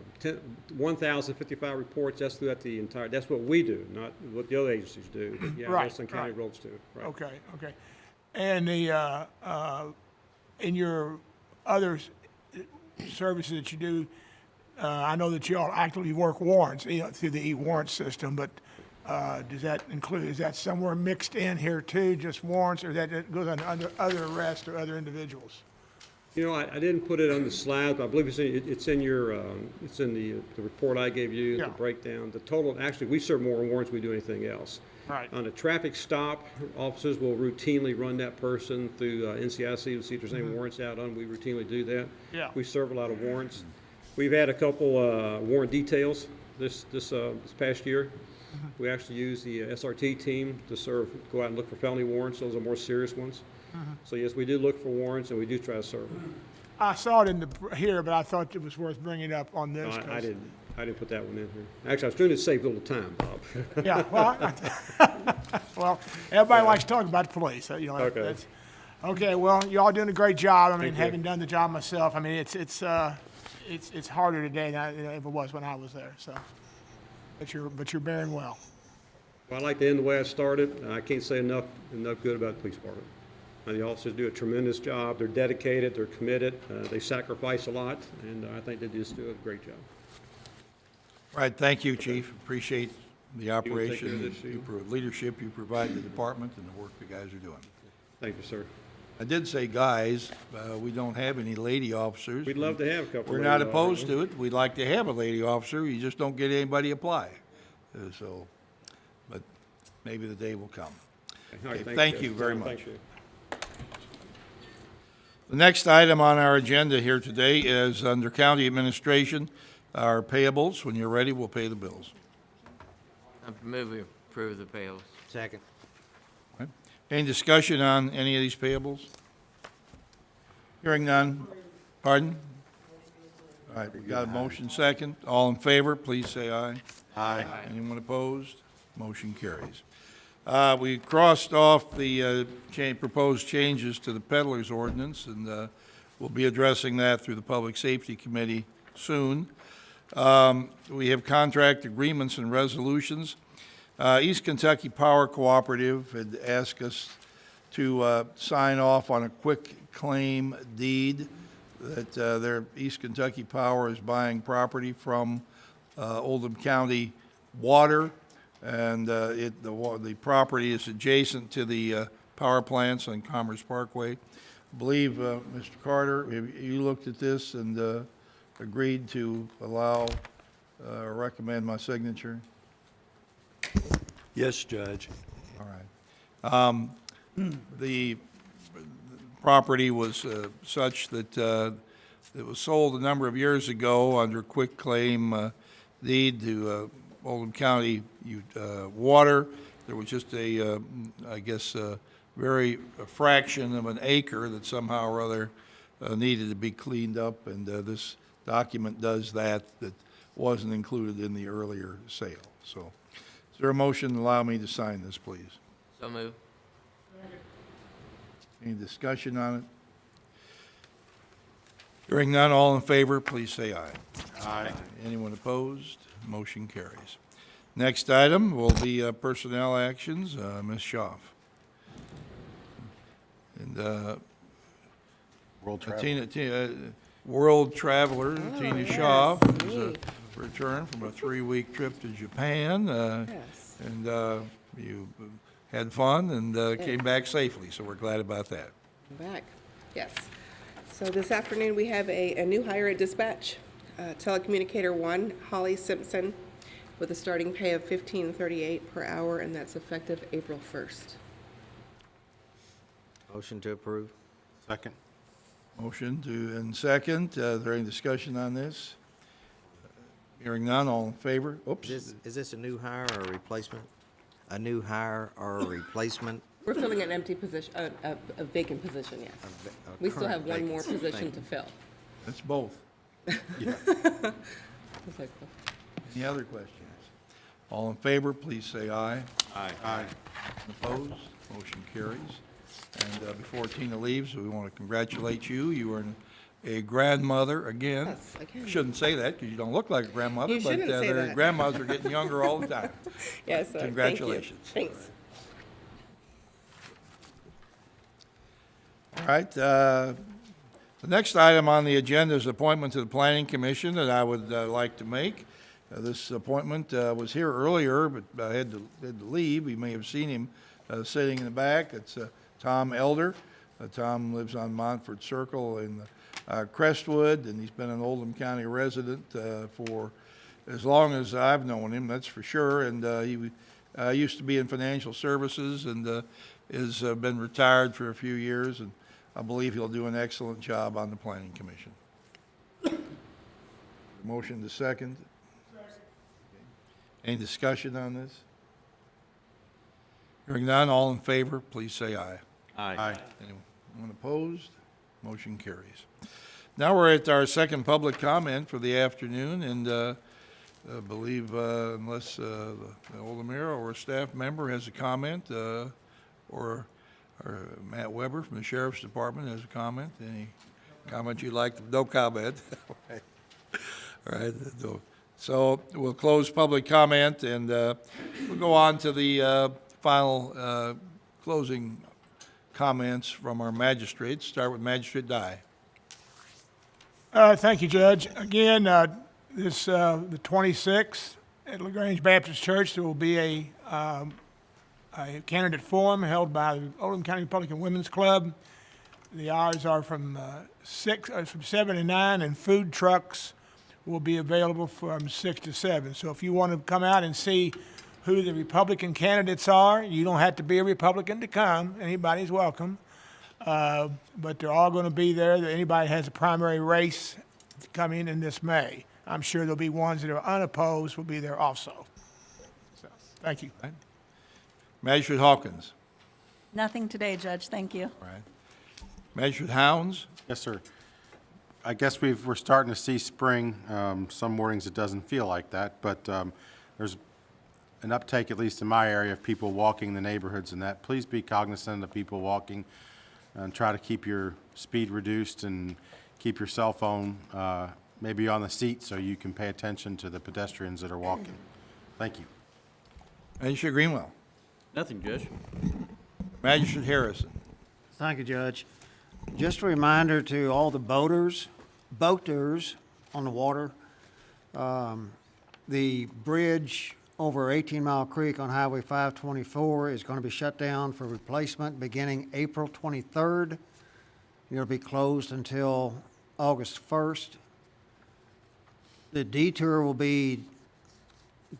1,055 reports, that's throughout the entire, that's what we do, not what the other agencies do. But yeah, Right, that's on county right. roads too. Right. Okay, okay. And in your other services that you do, I know that you all actively work warrants, through the e-warrant system, but does that include, is that somewhere mixed in here too, just warrants, or that goes on under other arrests or other individuals? I didn't put it on the slide, but I believe it's in your, it's in the report I gave you, Yeah. the breakdown. The total, actually, we serve more warrants than we do anything else. Right. On a traffic stop, officers will routinely run that person through NCIC to see if there's any warrants out on. We routinely do that. Yeah. We serve a lot of warrants. We've had a couple warrant details this past year. We actually use the SRT team to go out and look for felony warrants. Those are more serious ones. So yes, we do look for warrants and we do try to serve them. I saw it here, but I thought it was worth bringing up on No, this. I didn't put that one in here. Actually, I was trying to save a little time, Bob. Yeah, well, everybody likes to talk about the police, Okay. that's, okay, well, you all doing a great job. I mean, Thank you. having done the job myself, I mean, it's harder today than it was when I was there, so. But you're bearing well. Well, I like to end the way I started. I can't say enough good about the police department. The officers do a tremendous job. They're dedicated, they're committed, they sacrifice a lot, and I think they just do a great job. All right, thank you, Chief. Appreciate the care of operation, this, Sheila? leadership you provide the department and the work the guys are doing. Thank you, sir. I did say guys, we don't have any lady officers. We'd love to have a couple. We're of not lady opposed officers. to it. We'd like to have a lady officer. You just don't get anybody apply. So, but maybe the day will come. All right, Okay, thank Judge. you very Thank much. you. The next item on our agenda here today is under county administration, our payables. When you're ready, we'll pay the bills. I move we approve the payables. Second. Any discussion on any of these payables? Hearing none. Pardon? All right, we got a motion second. All in favor, please say aye. Aye. Anyone opposed? Motion carries. We crossed off the proposed changes to the peddler's ordinance, and we'll be addressing that through the Public Safety Committee soon. We have contract agreements and resolutions. East Kentucky Power Cooperative had asked us to sign off on a quick claim deed that their East Kentucky Power is buying property from Oldham County Water, and the property is adjacent to the power plants on Commerce Parkway. I believe, Mr. Carter, have you looked at this and agreed to allow or recommend my signature? Yes, Judge. All right. The property was such that it was sold a number of years ago under quitclaim deed to Oldham County Water. There was just a fraction of an acre that somehow or other needed to be cleaned up, and this document does that wasn't included in the earlier sale. So, is there a motion to allow me to sign this, please? So move. Any discussion on it? Hearing none, all in favor, please say aye. Aye. Anyone opposed? Motion carries. Next item will be personnel actions. Ms. Schaaf. And World travel. World traveler Tina Schaaf is returned from a 3-week trip to Japan. And you had fun and came back safely, so we're glad about that. Back, yes. So this afternoon, we have a new hire at dispatch, telecommunicator 1, Holly Simpson, with a starting pay of $15.38 per hour, and that's effective April 1st. Motion to approve. Second. Motion and second. Is there any discussion on this? Hearing none, all in favor? Oops. Is this a new hire or a replacement? A new hire or a replacement? We're filling an empty position, a vacant position, yes. A We still current have one more vacancy. position Thank to you. fill. That's both. It's like, Any other questions? All in favor, please say aye. Aye. Aye. Opposed? Motion carries. And before Tina leaves, we want to congratulate you. You are a grandmother again. Yes, again. Shouldn't say that because you don't look like a grandmother, You but shouldn't say their that. grandmothers are getting younger all the time. Yes, thank you. Congratulations. Thanks. All right, the next item on the agenda is appointment to the Planning Commission that I would like to make. This appointment was here earlier, but I had to leave. You may have seen him sitting in the back. It's Tom Elder. Tom lives on Montford Circle in Crestwood, and he's been an Oldham County resident for as long as I've known him, that's for sure. And he used to be in financial services and has been retired for a few years, and I believe he'll do an excellent job on the Planning Commission. Motion to second. Any discussion on this? Hearing none, all in favor, please say aye. Aye. Anyone opposed? Motion carries. Now we're at our second public comment for the afternoon, and I believe unless the Oldham Mayor or a staff member has a comment, or Matt Weber from the Sheriff's Department has a comment, any comment you'd like? No comment. All right. So we'll close public comment, and we'll go on to the final closing comments from our magistrates. Start with Magistrate Dye. Thank you, Judge. Again, the 26th at LaGrange Baptist Church, there will be a candidate forum held by the Oldham County Republican Women's Club. The hours are from 7 to 9, and food trucks will be available from 6 to 7. So if you want to come out and see who the Republican candidates are, you don't have to be a Republican to come. Anybody's welcome. But they're all going to be there. Anybody has a primary race coming in this May. I'm sure there'll be ones that are unopposed will be there also. So, thank you. Magistrate Hawkins. Nothing today, Judge, thank you. All right. Magistrate Hounds. Yes, sir. I guess we're starting to see spring. Some mornings it doesn't feel like that, but there's an uptake, at least in my area, of people walking the neighborhoods and that. Please be cognizant of people walking and try to keep your speed reduced and keep your cell phone maybe on the seat so you can pay attention to the pedestrians that are walking. Thank you. Magistrate Greenwell. Nothing, Judge. Magistrate Harrison. Thank you, Judge. Just a reminder to all the boaters on the water, the bridge over 18 Mile Creek on Highway 524 is going to be shut down for replacement beginning April 23rd. It'll be closed until August 1st. The detour will be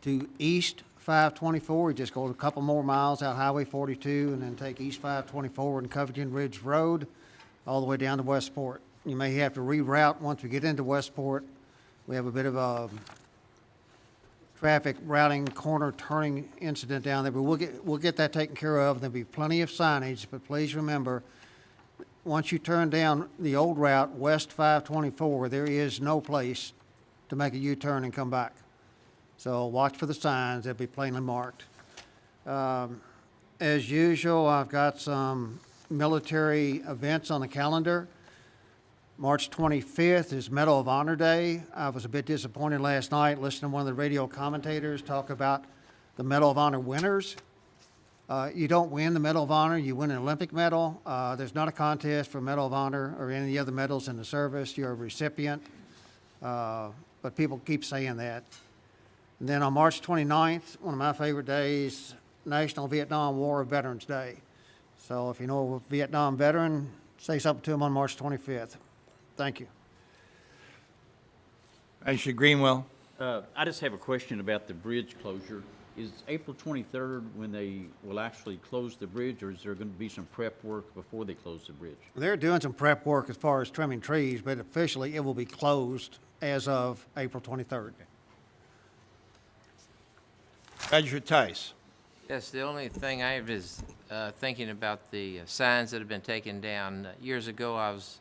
to East 524. You just go a couple more miles out Highway 42 and then take East 524 and Covington Ridge Road all the way down to Westport. You may have to reroute once we get into Westport. We have a bit of a traffic routing corner turning incident down there, but we'll get that taken care of. There'll be plenty of signage, but please remember, once you turn down the old route, West 524, there is no place to make a U-turn and come back. So watch for the signs, they'll be plainly marked. As usual, I've got some military events on the calendar. March 25th is Medal of Honor Day. I was a bit disappointed last night listening to one of the radio commentators talk about the Medal of Honor winners. You don't win the Medal of Honor, you win an Olympic medal. There's not a contest for Medal of Honor or any other medals in the service. You're a recipient, but people keep saying that. And then on March 29th, one of my favorite days, National Vietnam War Veterans Day. So if you know a Vietnam veteran, say something to him on March 25th. Thank you. Magistrate Greenwell. I just have a question about the bridge closure. Is April 23rd when they will actually close the bridge, or is there going to be some prep work before they close the bridge? They're doing some prep work as far as trimming trees, but officially it will be closed as of April 23rd. Magistrate Tice. Yes, the only thing I have is thinking about the signs that have been taken down. Years ago, I was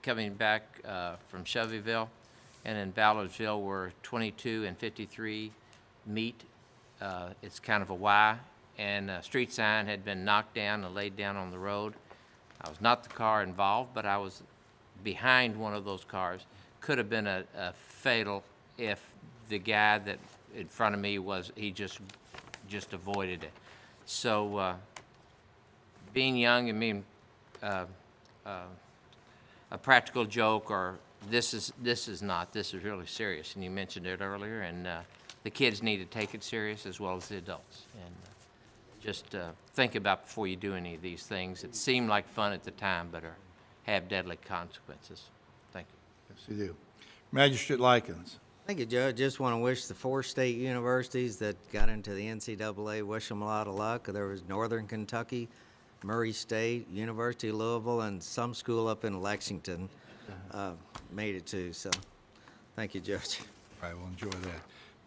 coming back from Shelbyville, and in Ballardsville where 22 and 53 meet. It's kind of a Y, and a street sign had been knocked down and laid down on the road. I was not the car involved, but I was behind one of those cars. Could have been a fatal if the guy that in front of me he just avoided it. So being young and being a practical joke, or this is really serious, and you mentioned it earlier, and the kids need to take it serious as well as the adults, and just think about before you do any of these things that seem like fun at the time but have deadly consequences. Thank you. Yes, you do. Magistrate Likens. Thank you, Judge. Just want to wish the 4 state universities that got into the NCAA, wish them a lot of luck. There was Northern Kentucky, Murray State, University of Louisville, and some school up in Lexington made it too. So thank you, Judge. All right, we'll enjoy that.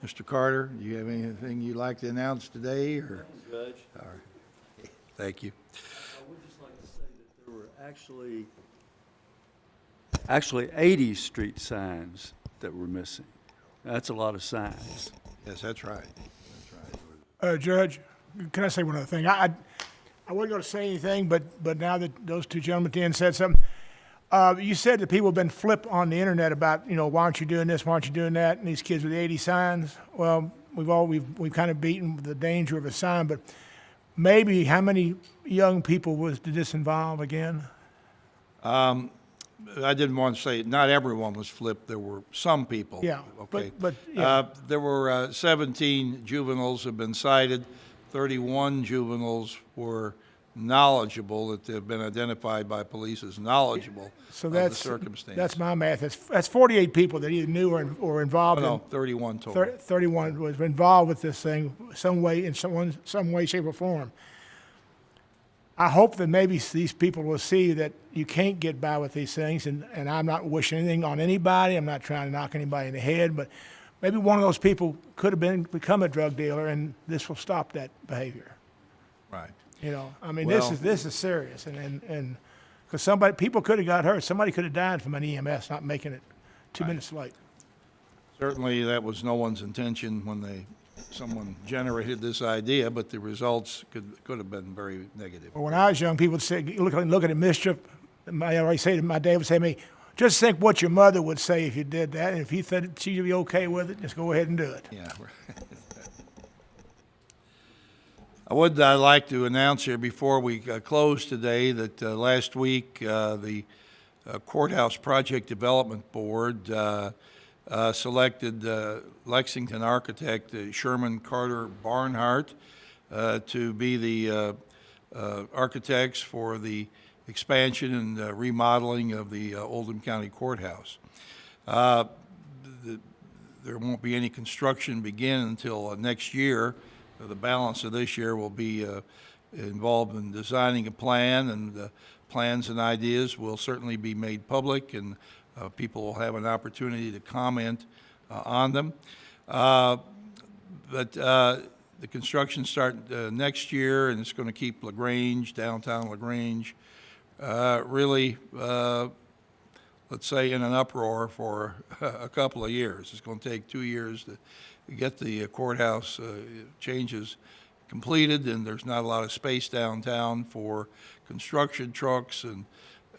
Mr. Carter, do you have anything you'd like to announce today? Or? Judge. All right. Thank you. I would just like to say that there were actually 80 street signs that were missing. That's a lot of signs. Yes, that's right. That's right. Judge, can I say one other thing? I wasn't going to say anything, but now that those two gentlemen at the end said something, you said that people have been flipped on the internet about, why aren't you doing this, why aren't you doing that, and these kids with 80 signs. Well, we've kind of beaten the danger of a sign, but maybe how many young people did this involve again? I didn't want to say not everyone was flipped. There were some people. Yeah, Okay. but yeah. There were 17 juveniles have been cited. 31 juveniles were knowledgeable, that they've been identified by police as knowledgeable So of the that's, circumstance. that's my math. That's 48 people that either knew or involved No, in. 31 total. 31 was involved with this thing some way, in some way, shape, or form. I hope that maybe these people will see that you can't get by with these things, and I'm not wishing anything on anybody. I'm not trying to knock anybody in the head, but maybe one of those people could have become a drug dealer, and this will stop that behavior. Right. You know, I mean, Well- this is serious, and because people could have got hurt. Somebody could have died from an EMS not making it 2 minutes late. Certainly, that was no one's intention when someone generated this idea, but the results could have been very negative. Well, when I was young, people would say, looking at mischief, my dad would say to me, just think what your mother would say if you did that, and if you thought she'd be okay with it, just go ahead and do it. Yeah. I would like to announce here before we close today that last week, the Courthouse Project Development Board selected Lexington architect Sherman Carter Barnhart to be the architects for the expansion and remodeling of the Oldham County Courthouse. There won't be any construction begin until next year. The balance of this year will be involved in designing a plan, and plans and ideas will certainly be made public, and people will have an opportunity to comment on them. But the construction start next year, and it's going to keep LaGrange, downtown LaGrange, really, let's say, in an uproar for a couple of years. It's going to take 2 years to get the courthouse changes completed, and there's not a lot of space downtown for construction trucks and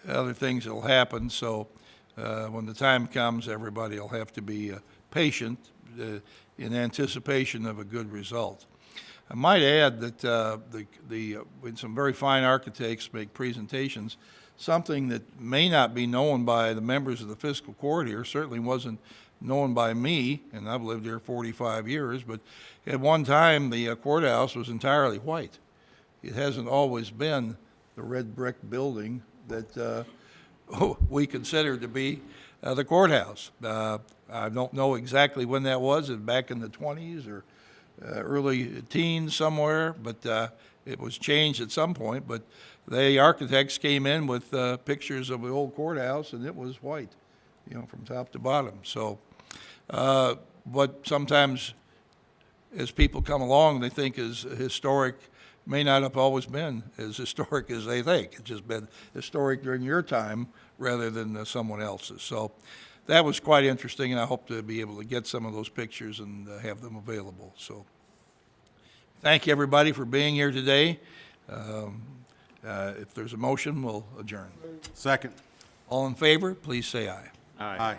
other things that'll happen. So when the time comes, everybody will have to be patient in anticipation of a good result. I might add that when some very fine architects make presentations, something that may not be known by the members of the fiscal court here, certainly wasn't known by me, and I've lived here 45 years, but at one time the courthouse was entirely white. It hasn't always been the red brick building that we consider to be the courthouse. I don't know exactly when that was, back in the 20s or early teens somewhere, but it was changed at some point. But the architects came in with pictures of the old courthouse, and it was white, from top to bottom. So, but sometimes as people come along, they think is historic may not have always been as historic as they think. It's just been historic during your time rather than someone else's. So that was quite interesting, and I hope to be able to get some of those pictures and have them available. So thank you, everybody, for being here today. If there's a motion, we'll adjourn. Second. All in favor, please say aye. All right. Aye.